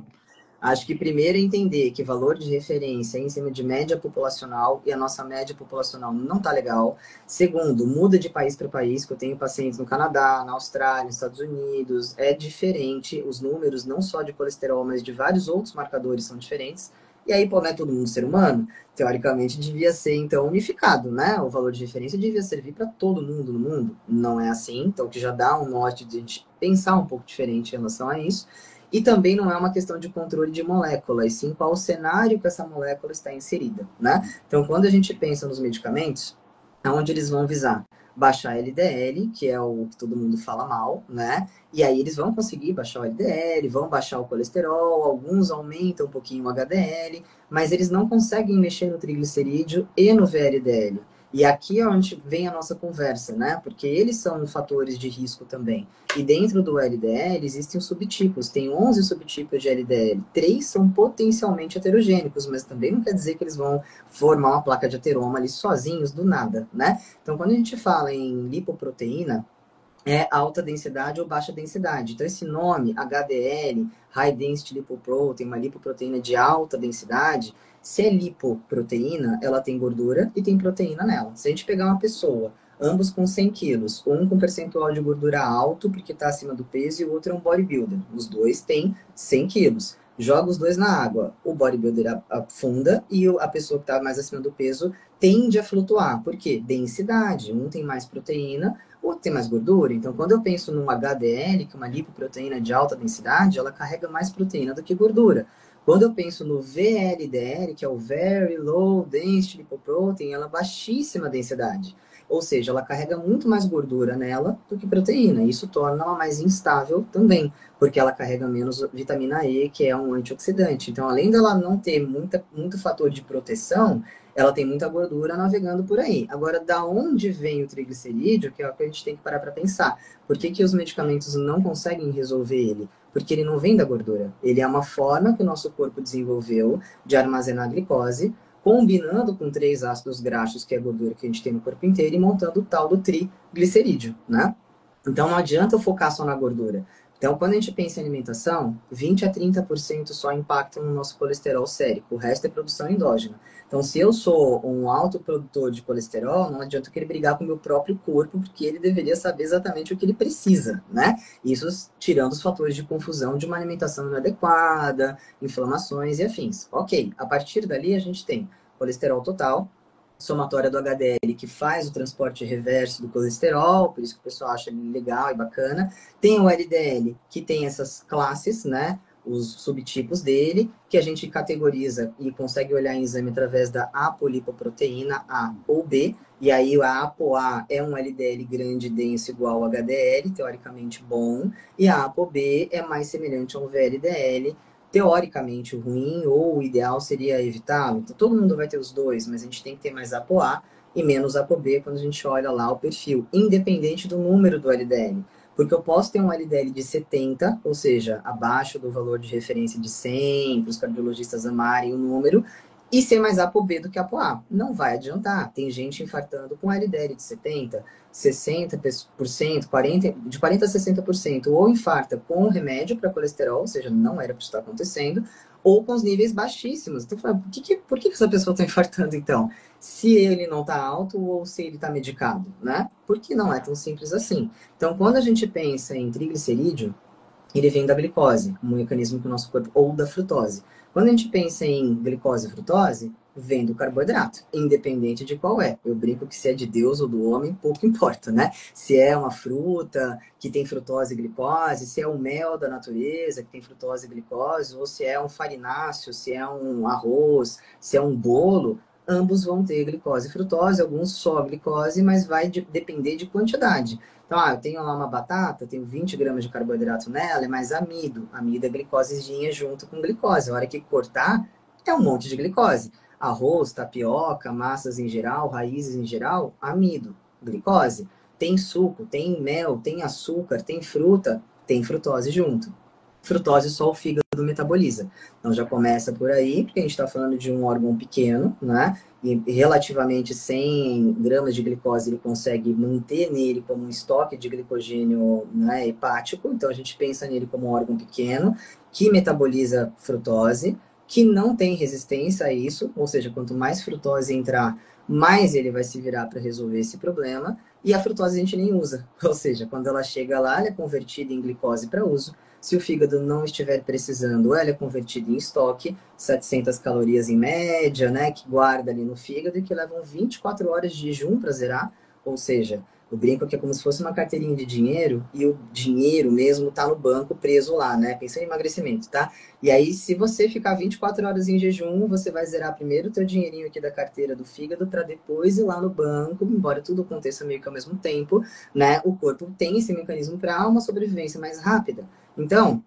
Acho que primeiro é entender que valor de referência é em cima de média populacional e a nossa média populacional não está legal. Segundo, muda de país para país, que eu tenho pacientes no Canadá, na Austrália, nos Estados Unidos, é diferente. Os números, não só de colesterol, mas de vários outros marcadores são diferentes. E aí, pô, não é todo mundo ser humano? Teoricamente, devia ser, então, unificado, né? O valor de referência devia servir para todo mundo no mundo. Não é assim, então, que já dá um norte de a gente pensar um pouco diferente em relação a isso. E também não é uma questão de controle de molécula, e sim qual o cenário que essa molécula está inserida, né? Então, quando a gente pensa nos medicamentos, aonde eles vão visar? Baixar LDL, que é o que todo mundo fala mal, né? E aí eles vão conseguir baixar o LDL, vão baixar o colesterol, alguns aumentam um pouquinho o HDL, mas eles não conseguem mexer no triglicerídeo e no VLDL. E aqui é onde vem a nossa conversa, né? Porque eles são fatores de risco também. E dentro do LDL existem os subtipos, tem 11 subtipos de LDL. 3 são potencialmente heterogênicos, mas também não quer dizer que eles vão formar uma placa de ateroma ali sozinhos do nada, né? Então, quando a gente fala em lipoproteína, é alta densidade ou baixa densidade. Então, esse nome, HDL, High Density Lipoprotein, uma lipoproteína de alta densidade, se é lipoproteína, ela tem gordura e tem proteína nela. Se a gente pegar uma pessoa, ambos com 100 quilos, um com percentual de gordura alto, porque está acima do peso, e o outro é um bodybuilder. Os dois têm 100 quilos. Joga os dois na água. O bodybuilder afunda e a pessoa que está mais acima do peso tende a flutuar. Por quê? Densidade. Um tem mais proteína, ou tem mais gordura. Então, quando eu penso num HDL, que é uma lipoproteína de alta densidade, ela carrega mais proteína do que gordura. Quando eu penso no VLDL, que é o Very Low Density Lipoprotein, ela é baixíssima densidade. Ou seja, ela carrega muito mais gordura nela do que proteína. Isso torna ela mais instável também, porque ela carrega menos vitamina E, que é um antioxidante. Então, além dela não ter muito fator de proteção, ela tem muita gordura navegando por aí. Agora, da onde vem o triglicerídeo, que é o que a gente tem que parar para pensar. Por que, que os medicamentos não conseguem resolver ele? Porque ele não vem da gordura. Ele é uma forma que o nosso corpo desenvolveu de armazenar glicose, combinando com 3 ácidos graxos, que é a gordura que a gente tem no corpo inteiro, e montando o tal do triglicerídeo, né? Então, não adianta eu focar só na gordura. Então, quando a gente pensa em alimentação, 20 a 30% só impactam no nosso colesterol sérico, o resto é produção endógena. Então, se eu sou um alto produtor de colesterol, não adianta eu querer brigar com o meu próprio corpo, porque ele deveria saber exatamente o que ele precisa, né? Isso tirando os fatores de confusão de uma alimentação inadequada, inflamações e afins. Ok, a partir dali a gente tem colesterol total, somatória do HDL, que faz o transporte reverso do colesterol, por isso que o pessoal acha legal e bacana. Tem o LDL, que tem essas classes, né? Os subtipos dele, que a gente categoriza e consegue olhar em exame através da apolipoproteína A ou B. E aí a ApoA é um LDL grande, denso, igual ao HDL, teoricamente bom. E a ApoB é mais semelhante ao VLDL, teoricamente ruim, ou o ideal seria evitá-lo. Então, todo mundo vai ter os dois, mas a gente tem que ter mais ApoA e menos ApoB quando a gente olha lá o perfil, independente do número do LDL. Porque eu posso ter um LDL de 70, ou seja, abaixo do valor de referência de 100, para os cardiologistas amarem o número, e ser mais ApoB do que ApoA. Não vai adiantar. Tem gente infartando com LDL de 70, 60%, 40%, de 40% a 60%, ou infarta com remédio para colesterol, ou seja, não era para isso estar acontecendo, ou com os níveis baixíssimos. Então, por que essa pessoa está infartando, então? Se ele não está alto ou se ele está medicado, né? Porque não é tão simples assim. Então, quando a gente pensa em triglicerídeo, ele vem da glicose, um mecanismo que o nosso corpo, ou da frutose. Quando a gente pensa em glicose e frutose, vem do carboidrato, independente de qual é. Eu brinco que se é de Deus ou do homem, pouco importa, né? Se é uma fruta que tem frutose e glicose, se é o mel da natureza que tem frutose e glicose, ou se é um farináceo, se é um arroz, se é um bolo, ambos vão ter glicose e frutose, alguns só glicose, mas vai depender de quantidade. Então, eu tenho lá uma batata, tenho 20 gramas de carboidrato nela, é mais amido. Amido é glicosezinha junto com glicose. A hora que cortar, é um monte de glicose. Arroz, tapioca, massas em geral, raízes em geral, amido, glicose. Tem suco, tem mel, tem açúcar, tem fruta, tem frutose junto. Frutose só o fígado metaboliza. Então já começa por aí, porque a gente está falando de um órgão pequeno, né? E relativamente 100 gramas de glicose ele consegue manter nele como um estoque de glicogênio, né, hepático. Então a gente pensa nele como um órgão pequeno que metaboliza frutose, que não tem resistência a isso, ou seja, quanto mais frutose entrar, mais ele vai se virar para resolver esse problema. E a frutose a gente nem usa, ou seja, quando ela chega lá, ela é convertida em glicose para uso. Se o fígado não estiver precisando, ela é convertida em estoque, 700 calorias em média, né, que guarda ali no fígado e que levam 24 horas de jejum para zerar, ou seja, eu brinco que é como se fosse uma carteirinha de dinheiro e o dinheiro mesmo tá no banco preso lá, né? Pensando em emagrecimento, tá? E aí, se você ficar 24 horas em jejum, você vai zerar primeiro o teu dinheirinho aqui da carteira do fígado para depois ir lá no banco, embora tudo aconteça meio que ao mesmo tempo, né? O corpo tem esse mecanismo para uma sobrevivência mais rápida. Então,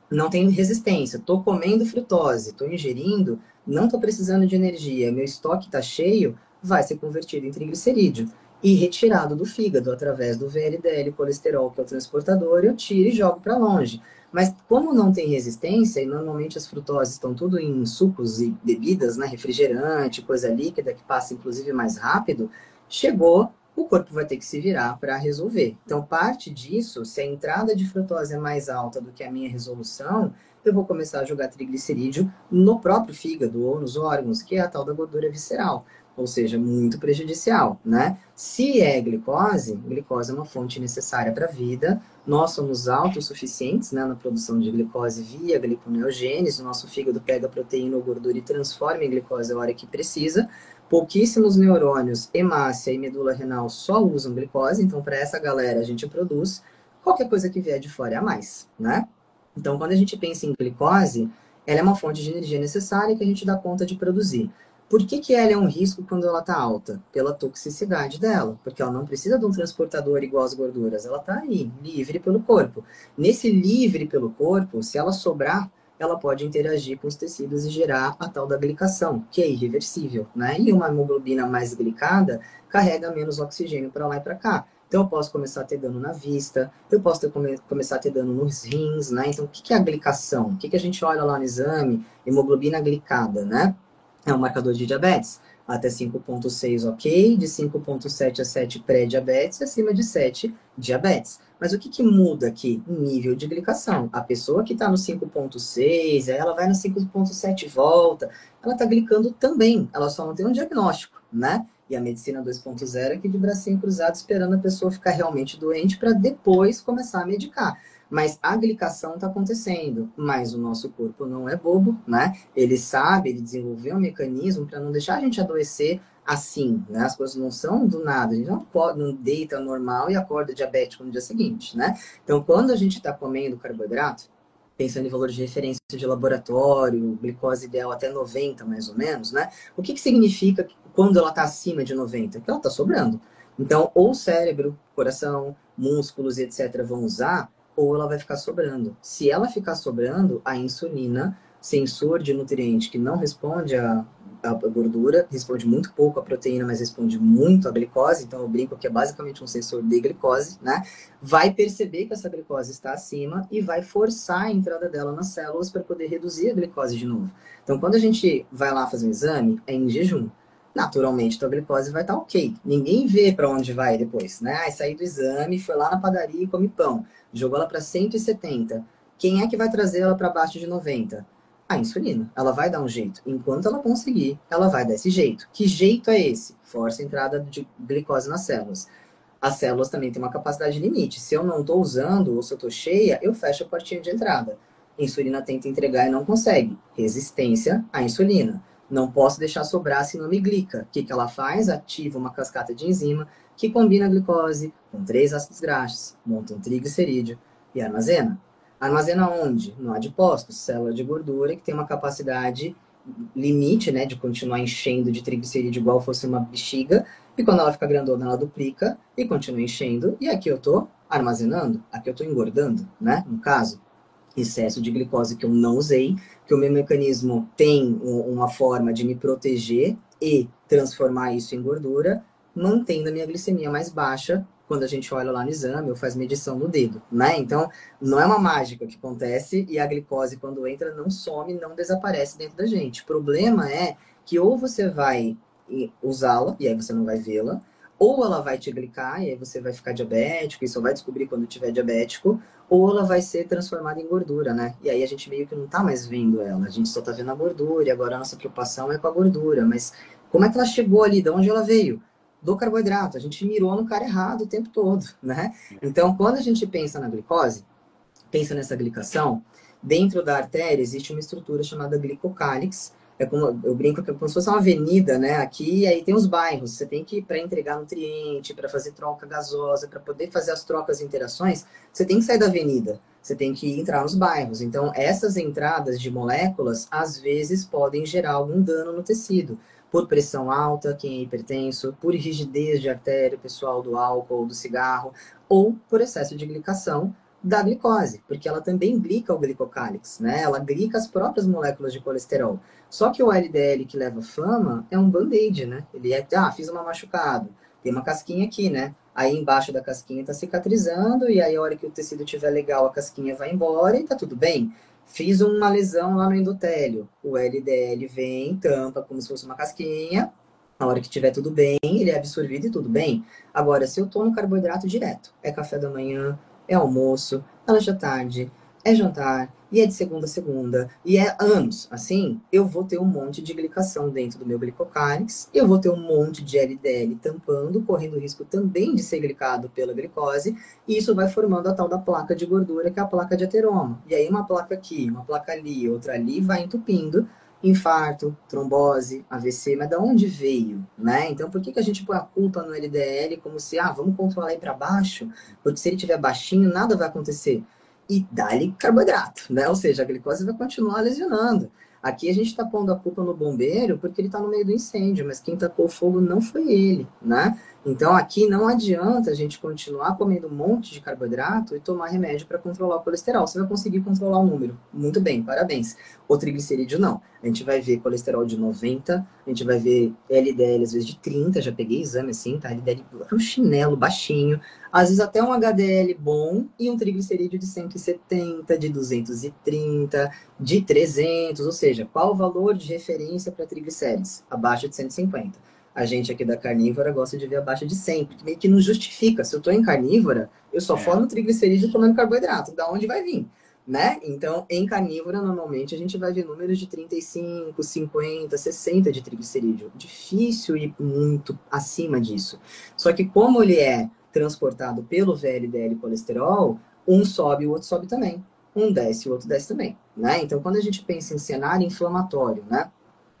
não tem resistência. Estou comendo frutose, estou ingerindo, não estou precisando de energia, meu estoque está cheio, vai ser convertido em triglicerídeo e retirado do fígado através do VLDL, colesterol, que é o transportador, eu tiro e jogo para longe. Mas como não tem resistência, e normalmente as frutoses estão tudo em sucos e bebidas, né, refrigerante, coisa líquida, que passa inclusive mais rápido, chegou, o corpo vai ter que se virar para resolver. Então, parte disso, se a entrada de frutose é mais alta do que a minha resolução, eu vou começar a jogar triglicerídeo no próprio fígado ou nos órgãos, que é a tal da gordura visceral, ou seja, muito prejudicial, né? Se é glicose, glicose é uma fonte necessária para a vida, nós somos autossuficientes, né, na produção de glicose via gliconeogênese, o nosso fígado pega proteína ou gordura e transforma em glicose a hora que precisa. Pouquíssimos neurônios, hemácia e medula renal só usam glicose, então para essa galera a gente produz. Qualquer coisa que vier de fora é a mais, né? Então, quando a gente pensa em glicose, ela é uma fonte de energia necessária que a gente dá conta de produzir. Por que, que ela é um risco quando ela está alta? Pela toxicidade dela, porque ela não precisa de um transportador igual às gorduras, ela está aí, livre pelo corpo. Nesse livre pelo corpo, se ela sobrar, ela pode interagir com os tecidos e gerar a tal da glicação, que é irreversível, né? E uma hemoglobina mais glicada carrega menos oxigênio para lá e para cá. Então, eu posso começar a ter dano na vista, eu posso começar a ter dano nos rins, né? Então, o que é a glicação? O que a gente olha lá no exame? Hemoglobina glicada, né? É um marcador de diabetes. Até 5,6 ok, de 5,7 a 7 pré-diabetes, acima de 7, diabetes. Mas o que, que muda aqui? O nível de glicação. A pessoa que está no 5,6, aí ela vai no 5,7 e volta, ela está glicando também, ela só não tem um diagnóstico, né? E a medicina 2.0 é aqui de bracinho cruzado, esperando a pessoa ficar realmente doente para depois começar a medicar. Mas a glicação está acontecendo, mas o nosso corpo não é bobo, né? Ele sabe, ele desenvolveu um mecanismo para não deixar a gente adoecer assim, né? As coisas não são do nada, a gente não pode, não deita normal e acorda diabético no dia seguinte, né? Então, quando a gente está comendo carboidrato, pensando em valor de referência de laboratório, glicose ideal até 90 mais ou menos, né? O que, que significa quando ela está acima de 90? Que ela está sobrando. Então, ou o cérebro, coração, músculos e etc. vão usar, ou ela vai ficar sobrando. Se ela ficar sobrando, a insulina, sensor de nutriente que não responde a gordura, responde muito pouco à proteína, mas responde muito à glicose, então eu brinco que é basicamente um sensor de glicose, né? Vai perceber que essa glicose está acima e vai forçar a entrada dela nas células para poder reduzir a glicose de novo. Então, quando a gente vai lá fazer um exame, é em jejum. Naturalmente, tua glicose vai estar ok. Ninguém vê para onde vai depois, né? Aí saí do exame, foi lá na padaria e come pão. Jogou ela para 170. Quem é que vai trazer ela para baixo de 90? A insulina. Ela vai dar um jeito. Enquanto ela conseguir, ela vai dar esse jeito. Que jeito é esse? Força a entrada de glicose nas células. As células também têm uma capacidade limite. Se eu não estou usando ou se eu estou cheia, eu fecho a portinha de entrada. A insulina tenta entregar e não consegue. Resistência à insulina. Não posso deixar sobrar se não me glica. O que, que ela faz? Ativa uma cascata de enzima que combina a glicose com 3 ácidos graxos, monta um triglicerídeo e armazena. Armazena onde? No adipócito, célula de gordura que tem uma capacidade limite, né, de continuar enchendo de triglicerídeo igual fosse uma bexiga, e quando ela fica grandona, ela duplica e continua enchendo, e aqui eu tô armazenando, aqui eu tô engordando, né, no caso, excesso de glicose que eu não usei, que o meu mecanismo tem uma forma de me proteger e transformar isso em gordura, mantendo a minha glicemia mais baixa quando a gente olha lá no exame ou faz medição no dedo, né? Então, não é uma mágica que acontece e a glicose, quando entra, não some, não desaparece dentro da gente. O problema é que ou você vai usá-la, e aí você não vai vê-la, ou ela vai te glicar, e aí você vai ficar diabético, e só vai descobrir quando tiver diabético, ou ela vai ser transformada em gordura, né? E aí a gente meio que não tá mais vendo ela, a gente só tá vendo a gordura, e agora a nossa preocupação é com a gordura, mas como é que ela chegou ali? De onde ela veio? Do carboidrato. A gente mirou no cara errado o tempo todo, né? Então, quando a gente pensa na glicose, pensa nessa glicação, dentro da artéria existe uma estrutura chamada glicocálix. É como, eu brinco que é como se fosse uma avenida, né? Aqui, e aí tem os bairros. Você tem que, para entregar nutriente, para fazer troca gasosa, para poder fazer as trocas e interações, você tem que sair da avenida. Você tem que entrar nos bairros. Então, essas entradas de moléculas, às vezes, podem gerar algum dano no tecido. Por pressão alta, quem é hipertenso, por rigidez de artéria, pessoal do álcool ou do cigarro, ou por excesso de glicação, da glicose, porque ela também glica o glicocálix, né? Ela glica as próprias moléculas de colesterol. Só que o LDL que leva fama é um band-aid, né? Ele é, fiz uma machucado, tem uma casquinha aqui, né? Aí embaixo da casquinha tá cicatrizando, e aí a hora que o tecido estiver legal, a casquinha vai embora e tá tudo bem. Fiz uma lesão lá no endotélio, o LDL vem, tampa como se fosse uma casquinha, a hora que tiver tudo bem, ele é absorvido e tudo bem. Agora, se eu tomo carboidrato direto, é café da manhã, é almoço, é lanche à tarde, é jantar, e é de segunda a segunda, e é anos, assim, eu vou ter um monte de glicação dentro do meu glicocálix, eu vou ter um monte de LDL tampando, correndo risco também de ser glicado pela glicose, e isso vai formando a tal da placa de gordura, que é a placa de ateroma. E aí uma placa aqui, uma placa ali, outra ali, vai entupindo, infarto, trombose, AVC, mas de onde veio, né? Então, por que a gente põe a culpa no LDL como se, vamos controlar aí para baixo, porque se ele tiver baixinho, nada vai acontecer. E dá-lhe carboidrato, né? Ou seja, a glicose vai continuar lesionando. Aqui a gente está pondo a culpa no bombeiro porque ele está no meio do incêndio, mas quem tacou o fogo não foi ele, né? Então aqui não adianta a gente continuar comendo um monte de carboidrato e tomar remédio para controlar o colesterol. Você vai conseguir controlar o número. Muito bem, parabéns. O triglicerídeo não. A gente vai ver colesterol de 90, a gente vai ver LDL às vezes de 30, já peguei exame assim, tá? LDL um chinelo baixinho, às vezes até um HDL bom e um triglicerídeo de 170, de 230, de 300, ou seja, qual o valor de referência para triglicérides? Abaixo de 150. A gente aqui da carnívora gosta de ver abaixo de 100, porque meio que não justifica. Se eu tô em carnívora, eu só É, formo triglicerídeo comendo carboidrato. Da onde vai vir? Né? Então, em carnívora, normalmente a gente vai ver números de 35, 50, 60 de triglicerídeo. Difícil ir muito acima disso. Só que como ele é transportado pelo VLDL colesterol, um sobe e o outro sobe também. Um desce e o outro desce também. Né? Então, quando a gente pensa em cenário inflamatório, né?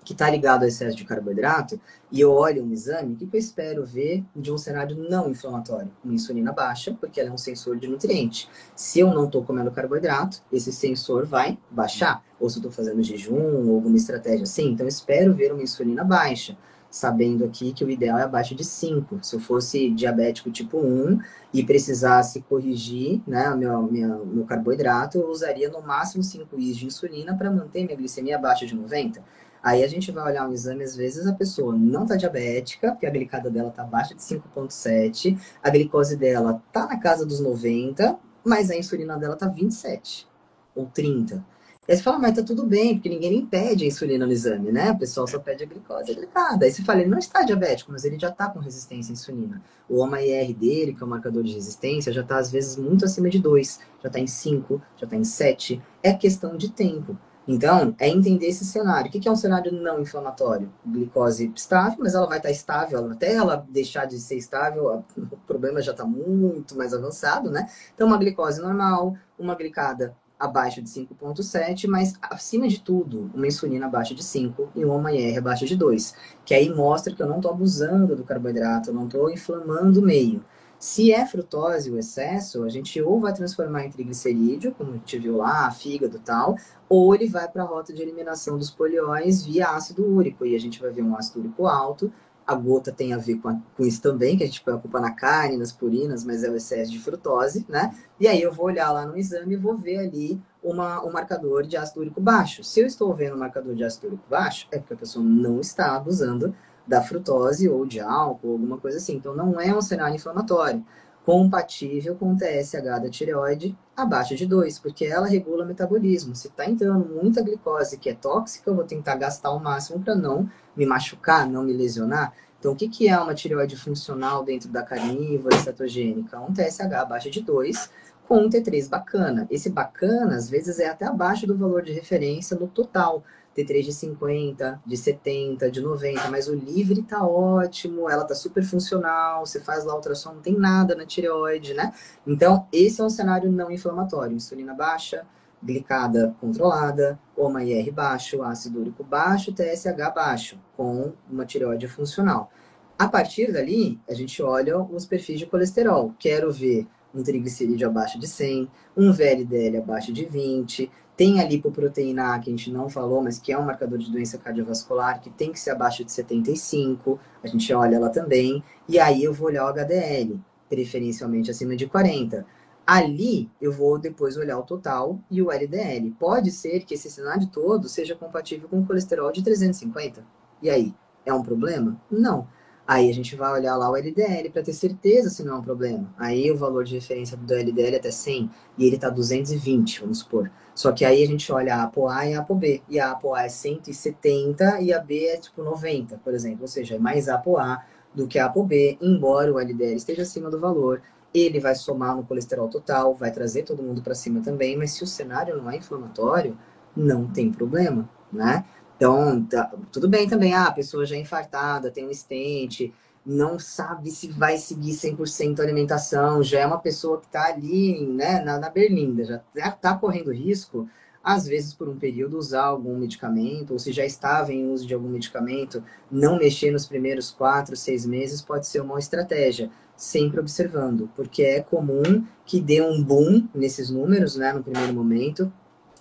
Que está ligado ao excesso de carboidrato, e eu olho um exame, o que eu espero ver de um cenário não inflamatório? Uma insulina baixa, porque ela é um sensor de nutriente. Se eu não estou comendo carboidrato, esse sensor vai baixar. Ou se eu estou fazendo jejum, ou alguma estratégia assim. Então, eu espero ver uma insulina baixa, sabendo aqui que o ideal é abaixo de 5. Se eu fosse diabético tipo 1 e precisasse corrigir né, meu carboidrato, eu usaria no máximo 5 is de insulina para manter minha glicemia abaixo de 90. Aí a gente vai olhar um exame, às vezes a pessoa não tá diabética, porque a glicada dela tá abaixo de 5,7, a glicose dela tá na casa dos 90, mas a insulina dela tá 27 ou 30. Aí você fala, mas tá tudo bem, porque ninguém nem pede a insulina no exame, né? O pessoal só pede a glicose e a glicada. Aí você fala, ele não está diabético, mas ele já tá com resistência à insulina. O OMA-IR dele, que é o marcador de resistência, já tá às vezes muito acima de 2, já tá em 5, já tá em 7. É questão de tempo. Então, é entender esse cenário. O que é um cenário não inflamatório? Glicose estável, mas ela vai estar estável, até ela deixar de ser estável, o problema já está muito mais avançado, né? Então, uma glicose normal, uma glicada abaixo de 5,7, mas acima de tudo, uma insulina abaixo de 5 e uma IR abaixo de 2, que aí mostra que eu não estou abusando do carboidrato, eu não estou inflamando o meio. Se é frutose o excesso, a gente ou vai transformar em triglicerídeo, como a gente viu lá, fígado e tal, ou ele vai para a rota de eliminação dos polióis via ácido úrico, e a gente vai ver um ácido úrico alto. A gota tem a ver com isso também, que a gente põe a culpa na carne, nas purinas, mas é o excesso de frutose, né? E aí eu vou olhar lá no exame e vou ver ali um marcador de ácido úrico baixo. Se eu estou vendo um marcador de ácido úrico baixo, é porque a pessoa não está abusando da frutose ou de álcool, ou alguma coisa assim. Então não é um cenário inflamatório compatível com o TSH da tireoide abaixo de 2, porque ela regula o metabolismo. Se está entrando muita glicose que é tóxica, eu vou tentar gastar o máximo para não me machucar, não me lesionar. Então, o que é uma tireoide funcional dentro da carnívora cetogênica? Um TSH abaixo de 2 com um T3 bacana. Esse bacana, às vezes, é até abaixo do valor de referência no total. T3 de 50, de 70, de 90, mas o livre tá ótimo, ela tá super funcional, você faz lá a ultrassom, não tem nada na tireoide, né? Então, esse é um cenário não inflamatório, insulina baixa, glicada controlada, OMA-IR baixo, ácido úrico baixo, TSH baixo, com uma tireoide funcional. A partir dali, a gente olha os perfis de colesterol. Quero ver um triglicerídeo abaixo de 100, um VLDL abaixo de 20, tem a lipoproteína A, que a gente não falou, mas que é um marcador de doença cardiovascular, que tem que ser abaixo de 75, a gente olha ela também, e aí eu vou olhar o HDL, preferencialmente acima de 40. Ali eu vou depois olhar o total e o LDL. Pode ser que esse cenário todo seja compatível com o colesterol de 350. E aí, é um problema? Não. Aí a gente vai olhar lá o LDL para ter certeza se não é um problema. Aí o valor de referência do LDL é até 100 e ele está 220, vamos supor. Só que aí a gente olha a ApoA e a ApoB. E a ApoA é 170 e a B é tipo 90, por exemplo. Ou seja, é mais ApoA do que a ApoB, embora o LDL esteja acima do valor. Ele vai somar no colesterol total, vai trazer todo mundo para cima também, mas se o cenário não é inflamatório, não tem problema, né? Então, tá, tudo bem também, a pessoa já é infartada, tem um stent, não sabe se vai seguir 100% a alimentação, já é uma pessoa que está ali, né, na berlinda, já está correndo risco, às vezes por um período, usar algum medicamento, ou se já estava em uso de algum medicamento, não mexer nos primeiros 4, 6 meses pode ser uma estratégia, sempre observando, porque é comum que dê um boom nesses números, né, no primeiro momento,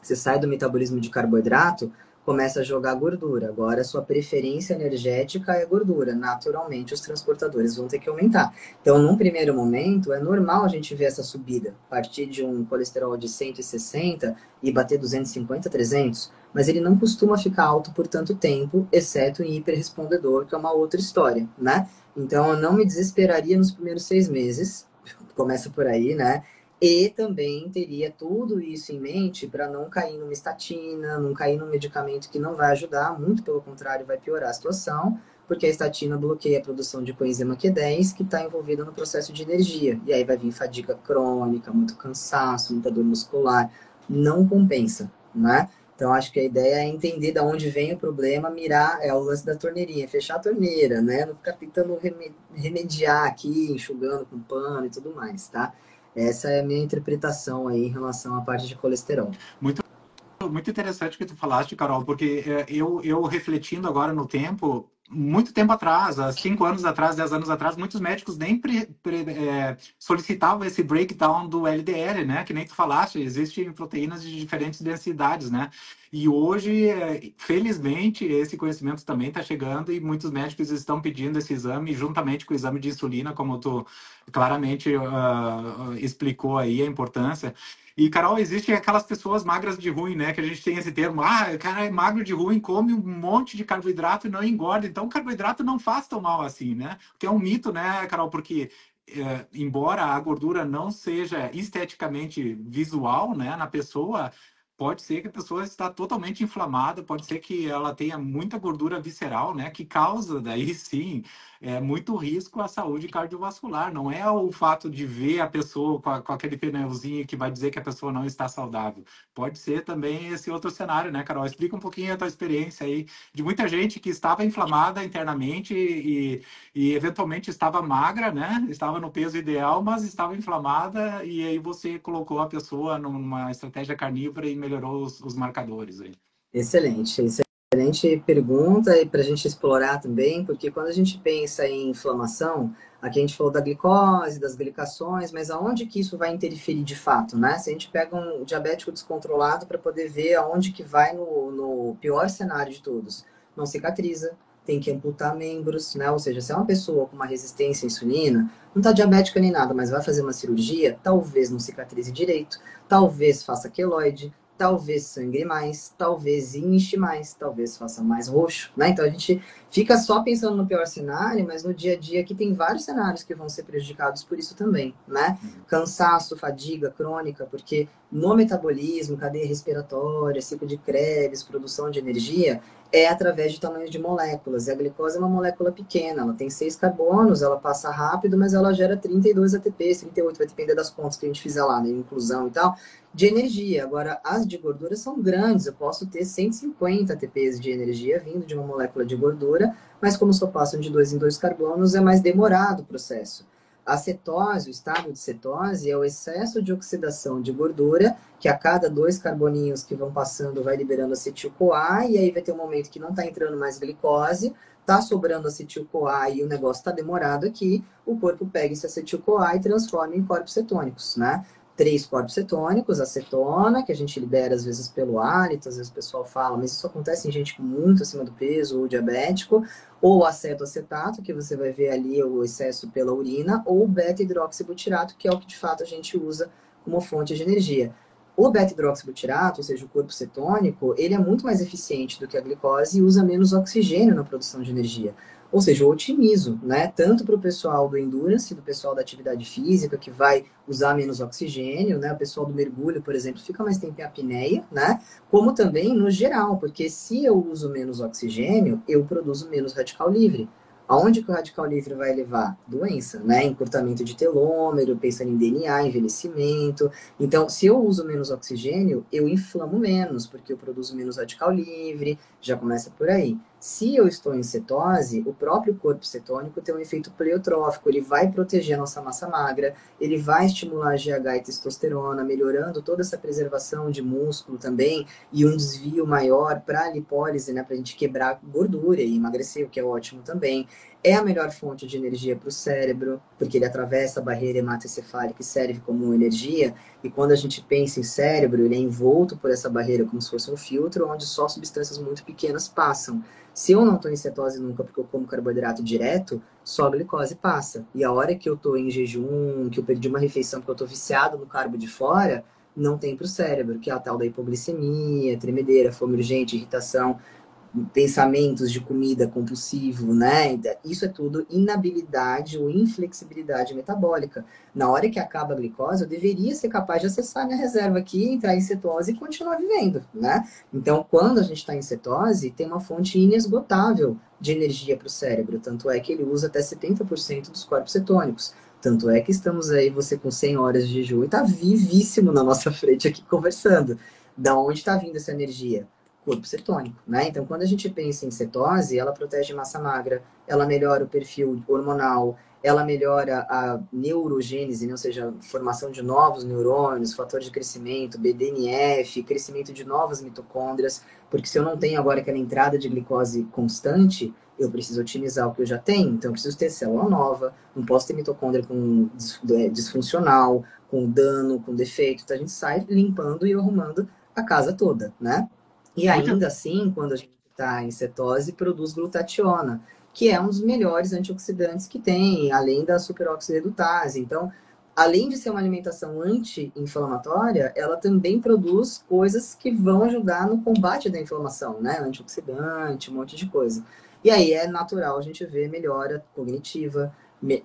você sai do metabolismo de carboidrato, começa a jogar gordura. Agora, a sua preferência energética é gordura. Naturalmente, os transportadores vão ter que aumentar. Então, num primeiro momento, é normal a gente ver essa subida. A partir de um colesterol de 160 e bater 250, 300. Mas ele não costuma ficar alto por tanto tempo, exceto em hiperrespondedor, que é uma outra história, né? Então, eu não me desesperaria nos primeiros 6 meses. Começa por aí, né? E também teria tudo isso em mente para não cair numa estatina, não cair num medicamento que não vai ajudar, muito pelo contrário, vai piorar a situação, porque a estatina bloqueia a produção de coenzima Q10, que está envolvida no processo de energia. E aí vai vir fadiga crônica, muito cansaço, muita dor muscular. Não compensa, né? Então, acho que a ideia é entender de onde vem o problema, mirar, é o lance da torneirinha, fechar a torneira, né? Não ficar tentando remediar aqui, enxugando com pano e tudo mais, tá? Essa é a minha interpretação aí em relação à parte de colesterol. Muito muito interessante o que tu falaste, Carol, porque eu refletindo agora no tempo, muito tempo atrás, há 5 anos atrás, 10 anos atrás, muitos médicos nem solicitavam esse breakdown do LDL, né? Que nem tu falaste, existem proteínas de diferentes densidades, né? E hoje, felizmente, esse conhecimento também está chegando e muitos médicos estão pedindo esse exame juntamente com o exame de insulina, como tu claramente explicou aí a importância. E, Carol, existem aquelas pessoas magras de ruim, né? Que a gente tem esse termo. Ah, o cara é magro de ruim, come um monte de carboidrato e não engorda. Então, o carboidrato não faz tão mal assim, né? Que é um mito, né, Carol? Porque, embora a gordura não seja esteticamente visual, né, na pessoa, pode ser que a pessoa está totalmente inflamada, pode ser que ela tenha muita gordura visceral, né? Que causa, daí sim, muito risco à saúde cardiovascular. Não é o fato de ver a pessoa com aquele pneuzinho que vai dizer que a pessoa não está saudável. Pode ser também esse outro cenário, né, Carol? Explica um pouquinho a tua experiência aí de muita gente que estava inflamada internamente e eventualmente estava magra, né? Estava no peso ideal, mas estava inflamada e aí você colocou a pessoa numa estratégia carnívora e melhorou os marcadores aí. Excelente, excelente pergunta e para a gente explorar também, porque quando a gente pensa em inflamação, aqui a gente falou da glicose, das glicações, mas aonde que isso vai interferir de fato, né? Se a gente pega um diabético descontrolado para poder ver aonde que vai no pior cenário de todos, não cicatriza, tem que amputar membros, né? Ou seja, se é uma pessoa com uma resistência à insulina, não está diabética nem nada, mas vai fazer uma cirurgia, talvez não cicatrize direito, talvez faça queloide, talvez sangre mais, talvez inche mais, talvez faça mais roxo, né? Então a gente fica só pensando no pior cenário, mas no dia a dia aqui tem vários cenários que vão ser prejudicados por isso também, né? Cansaço, fadiga crônica, porque no metabolismo, cadeia respiratória, ciclo de Krebs, produção de energia, é através de tamanho de moléculas. E a glicose é uma molécula pequena, ela tem 6 carbonos, ela passa rápido, mas ela gera 32 ATPs, 38, vai depender das contas que a gente fizer lá, né? Inclusão e tal, de energia. Agora, as de gordura são grandes, eu posso ter 150 ATPs de energia vindo de uma molécula de gordura, mas como só passam de 2 em 2 carbonos, é mais demorado o processo. A cetose, o estado de cetose, é o excesso de oxidação de gordura, que a cada 2 carboninhos que vão passando vai liberando acetil-CoA, e aí vai ter um momento que não está entrando mais glicose, está sobrando acetil-CoA e o negócio está demorado aqui, o corpo pega esse acetil-CoA e transforma em corpos cetônicos, né? 3 corpos cetônicos, acetona, que a gente libera às vezes pelo hálito, às vezes o pessoal fala, mas isso acontece em gente muito acima do peso ou diabético, ou acetoacetato, que você vai ver ali o excesso pela urina, ou beta-hidroxibutirato, que é o que de fato a gente usa como fonte de energia. O beta-hidroxibutirato, ou seja, o corpo cetônico, ele é muito mais eficiente do que a glicose e usa menos oxigênio na produção de energia. Ou seja, eu otimizo, né? Tanto para o pessoal do endurance, do pessoal da atividade física, que vai usar menos oxigênio, né? O pessoal do mergulho, por exemplo, fica mais tempo em apneia, né? Como também no geral, porque se eu uso menos oxigênio, eu produzo menos radical livre. Aonde que o radical livre vai levar? Doença, né? Encurtamento de telômero, pensando em DNA, envelhecimento. Então, se eu uso menos oxigênio, eu inflamo menos, porque eu produzo menos radical livre, já começa por aí. Se eu estou em cetose, o próprio corpo cetônico tem um efeito pleiotrófico, ele vai proteger a nossa massa magra, ele vai estimular a GH e testosterona, melhorando toda essa preservação de músculo também, e um desvio maior para a lipólise, né, para a gente quebrar gordura e emagrecer, o que é ótimo também. É a melhor fonte de energia para o cérebro, porque ele atravessa a barreira hematoencefálica e serve como energia, e quando a gente pensa em cérebro, ele é envolto por essa barreira como se fosse um filtro, onde só substâncias muito pequenas passam. Se eu não estou em cetose nunca porque eu como carboidrato direto, só a glicose passa. E a hora que eu estou em jejum, que eu perdi uma refeição porque eu estou viciado no carbo de fora, não tem para o cérebro, que é a tal da hipoglicemia, tremedeira, fome urgente, irritação. pensamentos de comida compulsivo, né? Isso é tudo inabilidade ou inflexibilidade metabólica. Na hora que acaba a glicose, eu deveria ser capaz de acessar minha reserva aqui, entrar em cetose e continuar vivendo, né? Então, quando a gente está em cetose, tem uma fonte inesgotável de energia para o cérebro. Tanto é que ele usa até 70% dos corpos cetônicos. Tanto é que estamos aí, você com 100 horas de jejum, e está vivíssimo na nossa frente aqui conversando. Da onde está vindo essa energia? Corpo cetônico, né? Então, quando a gente pensa em cetose, ela protege massa magra, ela melhora o perfil hormonal, ela melhora a neurogênese, né? Ou seja, formação de novos neurônios, fator de crescimento, BDNF, crescimento de novas mitocôndrias, porque se eu não tenho agora aquela entrada de glicose constante, eu preciso otimizar o que eu já tenho, então eu preciso ter célula nova, não posso ter mitocôndria com disfuncional, com dano, com defeito, então a gente sai limpando e arrumando a casa toda, né? E Muito, ainda assim, quando a gente está em cetose, produz glutationa, que é um dos melhores antioxidantes que tem, além da superoxidase. Então, além de ser uma alimentação anti-inflamatória, ela também produz coisas que vão ajudar no combate da inflamação, né? Antioxidante, um monte de coisa. E aí é natural a gente ver melhora cognitiva,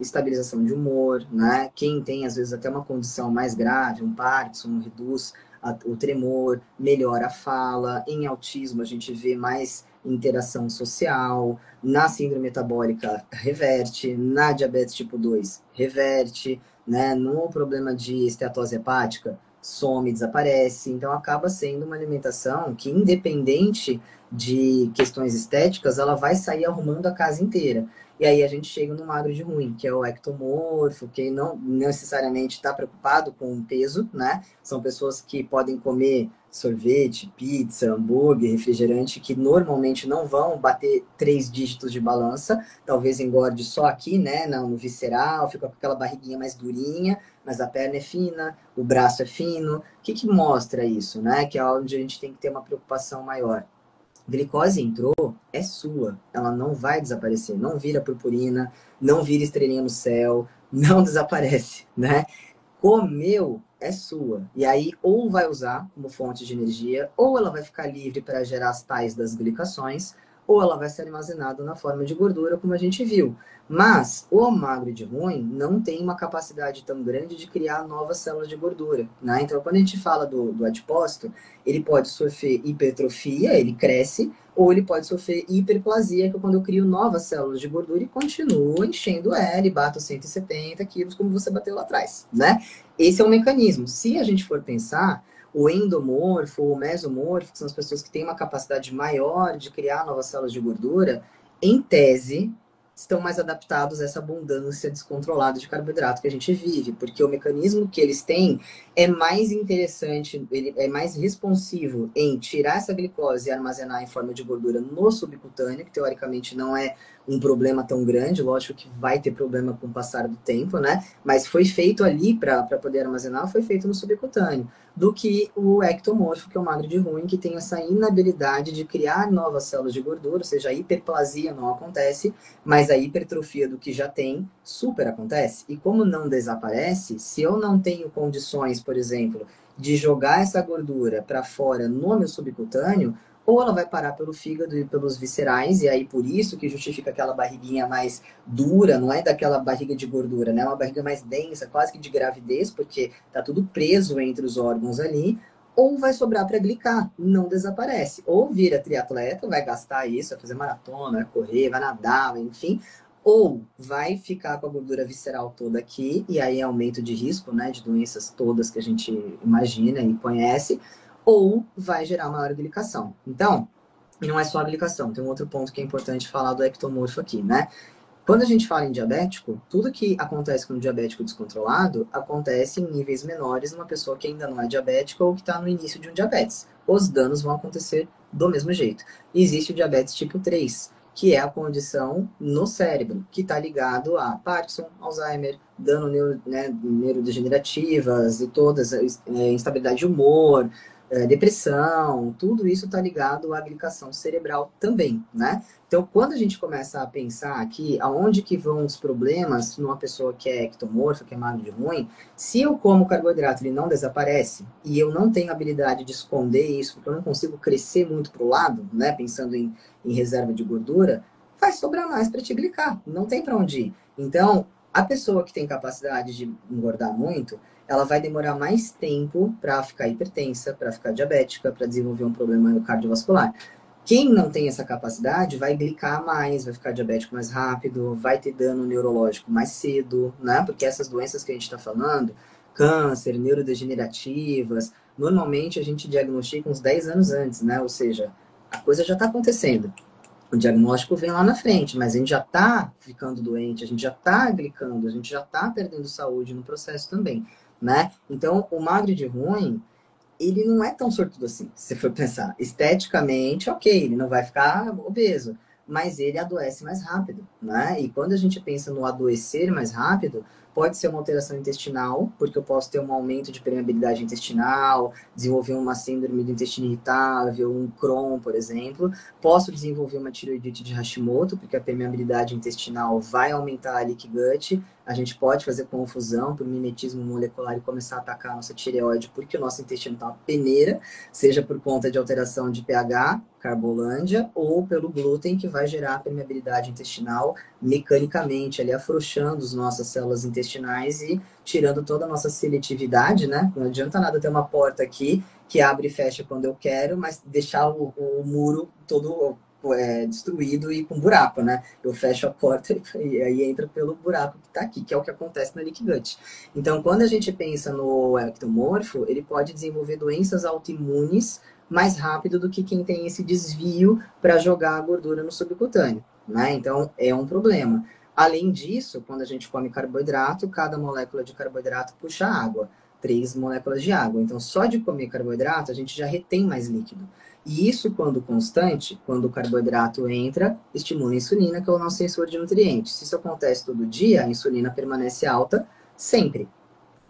estabilização de humor, né? Quem tem, às vezes, até uma condição mais grave, um Parkinson, reduz o tremor, melhora a fala. Em autismo, a gente vê mais interação social. Na síndrome metabólica, reverte. Na diabetes tipo 2, reverte. Né? No problema de esteatose hepática, some, desaparece. Então, acaba sendo uma alimentação que, independente de questões estéticas, ela vai sair arrumando a casa inteira. E aí a gente chega no magro de ruim, que é o ectomorfo, que não necessariamente está preocupado com o peso, né? São pessoas que podem comer sorvete, pizza, hambúrguer, refrigerante, que normalmente não vão bater 3 dígitos de balança. Talvez engorde só aqui, né? No visceral, fica com aquela barriguinha mais durinha, mas a perna é fina, o braço é fino. O que que mostra isso, né? Que é onde a gente tem que ter uma preocupação maior. Glicose entrou, é sua. Ela não vai desaparecer. Não vira purpurina, não vira estrelinha no céu, não desaparece, né? Comeu, é sua. E aí, ou vai usar como fonte de energia, ou ela vai ficar livre para gerar as tais das glicações, ou ela vai ser armazenada na forma de gordura, como a gente viu. Mas o magro de ruim não tem uma capacidade tão grande de criar novas células de gordura, né? Então, quando a gente fala do adipócito, ele pode sofrer hipertrofia, ele cresce, ou ele pode sofrer hiperplasia, que é quando eu crio novas células de gordura e continuo enchendo ela e bato 170 quilos como você bateu lá atrás, né? Esse é o mecanismo. Se a gente for pensar, o endomorfo ou o mesomorfo, que são as pessoas que têm uma capacidade maior de criar novas células de gordura, em tese, estão mais adaptados a essa abundância descontrolada de carboidrato que a gente vive, porque o mecanismo que eles têm é mais interessante, ele é mais responsivo em tirar essa glicose e armazenar em forma de gordura no subcutâneo, que teoricamente não é um problema tão grande, lógico que vai ter problema com o passar do tempo, né? Mas foi feito ali para poder armazenar, foi feito no subcutâneo, do que o ectomorfo, que é o magro de ruim, que tem essa inabilidade de criar novas células de gordura, ou seja, a hiperplasia não acontece, mas a hipertrofia do que já tem super acontece. E como não desaparece, se eu não tenho condições, por exemplo, de jogar essa gordura para fora no meu subcutâneo, ou ela vai parar pelo fígado e pelos viscerais, e aí por isso que justifica aquela barriguinha mais dura, não é daquela barriga de gordura, né? É uma barriga mais densa, quase que de gravidez, porque tá tudo preso entre os órgãos ali, ou vai sobrar para glicar, não desaparece. Ou vira triatleta, vai gastar isso, vai fazer maratona, vai correr, vai nadar, enfim, ou vai ficar com a gordura visceral toda aqui, e aí é aumento de risco, né, de doenças todas que a gente imagina e conhece, ou vai gerar maior glicação. Então, e não é só a glicação, tem um outro ponto que é importante falar do ectomorfo aqui, né? Quando a gente fala em diabético, tudo que acontece com um diabético descontrolado acontece em níveis menores numa pessoa que ainda não é diabética ou que está no início de um diabetes. Os danos vão acontecer do mesmo jeito. E existe o diabetes tipo 3, que é a condição no cérebro, que está ligado a Parkinson, Alzheimer, dano neurodegenerativas e todas, instabilidade de humor, depressão, tudo isso está ligado à glicação cerebral também, né? Então, quando a gente começa a pensar aqui aonde que vão os problemas numa pessoa que é ectomorfa, que é magro de ruim, se eu como carboidrato ele não desaparece e eu não tenho habilidade de esconder isso, porque eu não consigo crescer muito para o lado, né? Pensando em reserva de gordura, vai sobrar mais para te glicar, não tem para onde ir. Então, a pessoa que tem capacidade de engordar muito, ela vai demorar mais tempo para ficar hipertensa, para ficar diabética, para desenvolver um problema cardiovascular. Quem não tem essa capacidade vai glicar mais, vai ficar diabético mais rápido, vai ter dano neurológico mais cedo, né? Porque essas doenças que a gente está falando, câncer, neurodegenerativas, normalmente a gente diagnostica uns 10 anos antes, né? Ou seja, a coisa já está acontecendo. O diagnóstico vem lá na frente, mas a gente já está ficando doente, a gente já está glicando, a gente já está perdendo saúde no processo também, né? Então, o magro de ruim, ele não é tão sortudo assim, se você for pensar. Esteticamente, ok, ele não vai ficar obeso, mas ele adoece mais rápido, né? E quando a gente pensa no adoecer mais rápido, pode ser uma alteração intestinal, porque eu posso ter um aumento de permeabilidade intestinal, desenvolver uma síndrome do intestino irritável, um Crohn, por exemplo. Posso desenvolver uma tireoidite de Hashimoto, porque a permeabilidade intestinal vai aumentar a leaky gut. A gente pode fazer confusão por mimetismo molecular e começar a atacar a nossa tireoide, porque o nosso intestino está uma peneira, seja por conta de alteração de pH, carbolândia, ou pelo glúten, que vai gerar permeabilidade intestinal mecanicamente, ali afrouxando as nossas células intestinais e tirando toda a nossa seletividade, né? Não adianta nada ter uma porta aqui que abre e fecha quando eu quero, mas deixar o muro todo destruído e com buraco, né? Eu fecho a porta e aí entra pelo buraco que está aqui, que é o que acontece na leaky gut. Então, quando a gente pensa no ectomorfo, ele pode desenvolver doenças autoimunes mais rápido do que quem tem esse desvio para jogar a gordura no subcutâneo, né? Então, é um problema. Além disso, quando a gente come carboidrato, cada molécula de carboidrato puxa água, 3 moléculas de água. Então, só de comer carboidrato, a gente já retém mais líquido. E isso, quando constante, quando o carboidrato entra, estimula a insulina, que é o nosso sensor de nutrientes. Se isso acontece todo dia, a insulina permanece alta sempre.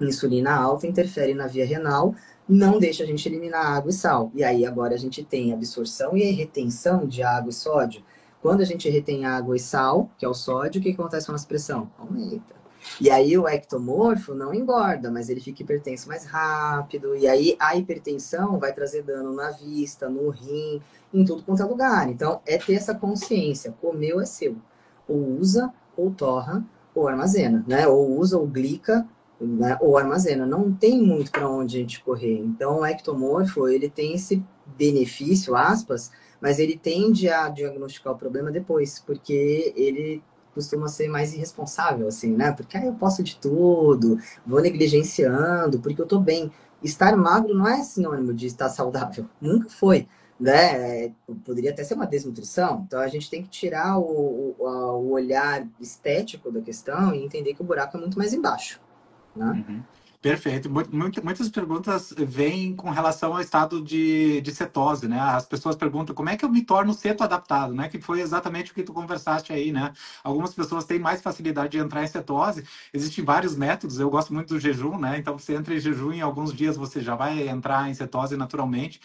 Insulina alta interfere na via renal, não deixa a gente eliminar água e sal. E aí agora a gente tem absorção e retenção de água e sódio. Quando a gente retém água e sal, que é o sódio, o que acontece com a nossa pressão? Aumenta. E aí o ectomorfo não engorda, mas ele fica hipertenso mais rápido. E aí a hipertensão vai trazer dano na vista, no rim, em tudo quanto é lugar. Então é ter essa consciência. Comeu é seu. Ou usa, ou torra, ou armazena, né? Ou usa, ou glica, né? Ou armazena. Não tem muito para onde a gente correr. Então o ectomorfo, ele tem esse benefício, aspas, mas ele tende a diagnosticar o problema depois, porque ele costuma ser mais irresponsável, assim, né? Porque eu posso de tudo, vou negligenciando, porque eu tô bem. Estar magro não é sinônimo de estar saudável, nunca foi, né? Poderia até ser uma desnutrição, então a gente tem que tirar o olhar estético da questão e entender que o buraco é muito mais embaixo, né? Uhum. Perfeito. Muitas perguntas vêm com relação ao estado de cetose, né? As pessoas perguntam como é que eu me torno ceto-adaptado, né? Que foi exatamente o que tu conversaste aí, né? Algumas pessoas têm mais facilidade de entrar em cetose. Existem vários métodos. Eu gosto muito do jejum, né? Então, você entra em jejum e em alguns dias você já vai entrar em cetose naturalmente.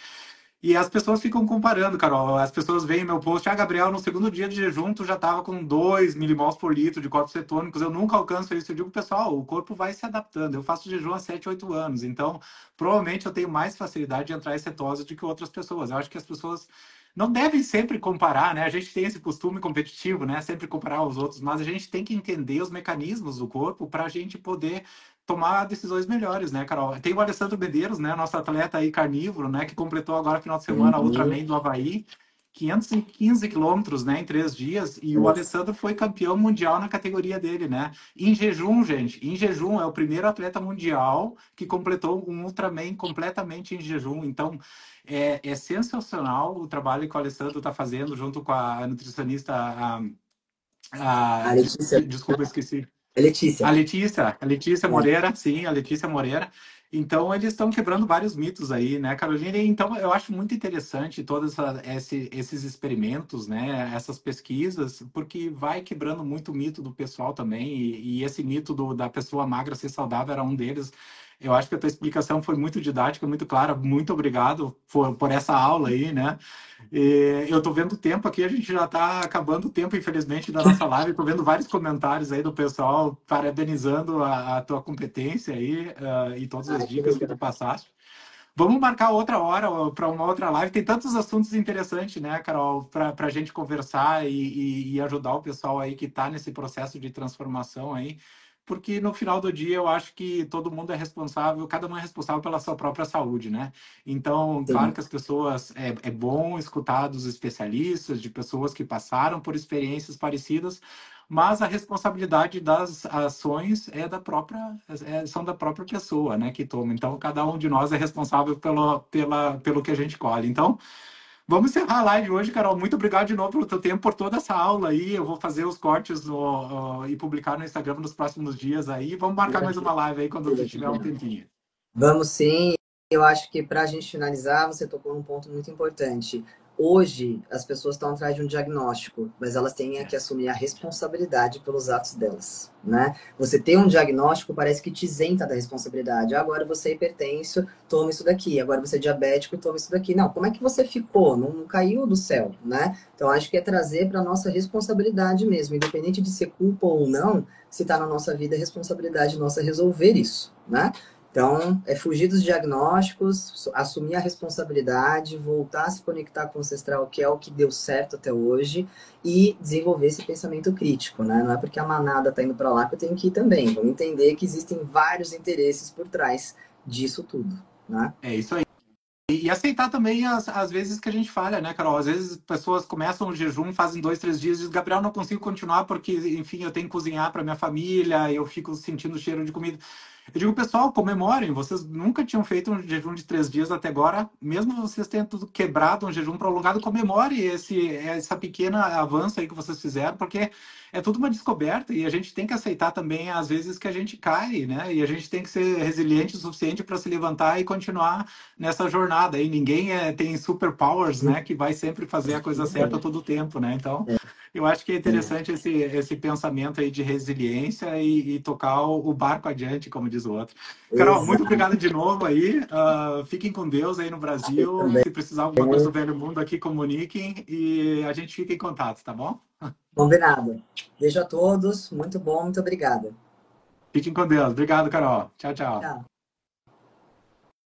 E as pessoas ficam comparando, Carol. As pessoas veem meu post, Gabriel, no segundo dia de jejum, tu já estava com 2 milimols por litro de corpos cetônicos. Eu nunca alcanço isso. Eu digo, pessoal, o corpo vai se adaptando. Eu faço jejum há 7, 8 anos. Então, provavelmente eu tenho mais facilidade de entrar em cetose do que outras pessoas. Eu acho que as pessoas não devem sempre comparar, né? A gente tem esse costume competitivo, né? Sempre comparar aos outros, mas a gente tem que entender os mecanismos do corpo para a gente poder tomar decisões melhores, né, Carol? Tem o Alessandro Medeiros, né, nosso atleta aí carnívoro, né, que completou agora final de semana a Uhum. Ultraman do Havaí, 515 quilômetros, né, em 3 dias, e o Alessandro foi campeão mundial na categoria dele, né? Em jejum, gente, em jejum, é o primeiro atleta mundial que completou um Ultraman completamente em jejum. Então, é sensacional o trabalho que o Alessandro está fazendo junto com a nutricionista, A Letícia, desculpa, esqueci. a Letícia. A Letícia É. Moreira, sim, a Letícia Moreira. Então, eles estão quebrando vários mitos aí, né, Carolina? Então, eu acho muito interessante todos esses experimentos, né, essas pesquisas, porque vai quebrando muito o mito do pessoal também, e esse mito da pessoa magra ser saudável era um deles. Eu acho que a tua explicação foi muito didática, muito clara. Muito obrigado por essa aula aí, né? E eu tô vendo o tempo aqui, a gente já está acabando o tempo, infelizmente, da nossa live. Estou vendo vários comentários aí do pessoal parabenizando a tua competência aí, e todas as Ah, que dicas que tu legal. passaste. Vamos marcar outra hora para uma outra live. Tem tantos assuntos interessantes, né, Carol, para a gente conversar e ajudar o pessoal aí que está nesse processo de transformação aí. Porque no final do dia eu acho que todo mundo é responsável, cada um é responsável pela sua própria saúde, né? Então, claro Sim, que as pessoas, é bom escutar dos especialistas, de pessoas que passaram por experiências parecidas, mas a responsabilidade das ações são da própria pessoa, né, que toma. Então, cada um de nós é responsável pelo que a gente colhe. Então, vamos encerrar a live hoje, Carol. Muito obrigado de novo pelo teu tempo, por toda essa aula aí. Eu vou fazer os cortes e publicar no Instagram nos próximos dias aí. Vamos marcar mais uma live aí quando tu tiver um tempinho. vamos sim. Eu acho que para a gente finalizar, você tocou num ponto muito importante. Hoje, as pessoas estão atrás de um diagnóstico, mas elas têm que É. assumir a responsabilidade pelos atos delas, né? Você ter um diagnóstico parece que te isenta da responsabilidade. Agora você é hipertenso, toma isso daqui. Agora você é diabético, toma isso daqui. Não, como é que você ficou? Não caiu do céu, né? Então, acho que é trazer para nossa responsabilidade mesmo, independente de ser culpa ou não, se está na nossa vida, é responsabilidade nossa resolver isso, né? Então, é fugir dos diagnósticos, assumir a responsabilidade, voltar a se conectar com o ancestral, que é o que deu certo até hoje, e desenvolver esse pensamento crítico, né? Não é porque a manada está indo para lá que eu tenho que ir também. Vamos entender que existem vários interesses por trás disso tudo, né? É isso aí. E aceitar também as vezes que a gente falha, né, Carol? Às vezes pessoas começam o jejum, fazem 2, 3 dias e dizem, Gabriel, não consigo continuar porque, enfim, eu tenho que cozinhar para minha família, eu fico sentindo o cheiro de comida. Eu digo, pessoal, comemorem, vocês nunca tinham feito um jejum de 3 dias até agora, mesmo vocês tendo quebrado um jejum prolongado, comemore essa pequena avanço aí que vocês fizeram, porque é tudo uma descoberta e a gente tem que aceitar também às vezes que a gente cai, né? E a gente tem que ser resiliente o suficiente para se levantar e continuar nessa jornada aí. Ninguém tem superpowers, né? Que vai sempre fazer a coisa certa todo o tempo, né? Então, eu acho que é interessante esse pensamento aí de resiliência e tocar o barco adiante, como diz o outro. Carol, muito Exato. obrigado de novo aí. Fiquem com Deus aí no Brasil. Também. Se precisar alguma coisa do velho mundo aqui, comuniquem e a gente fica em contato, tá bom? Combinado. Beijo a todos. Muito bom, muito obrigada. Fiquem com Deus. Obrigado, Carol. Tchau, tchau. Tchau.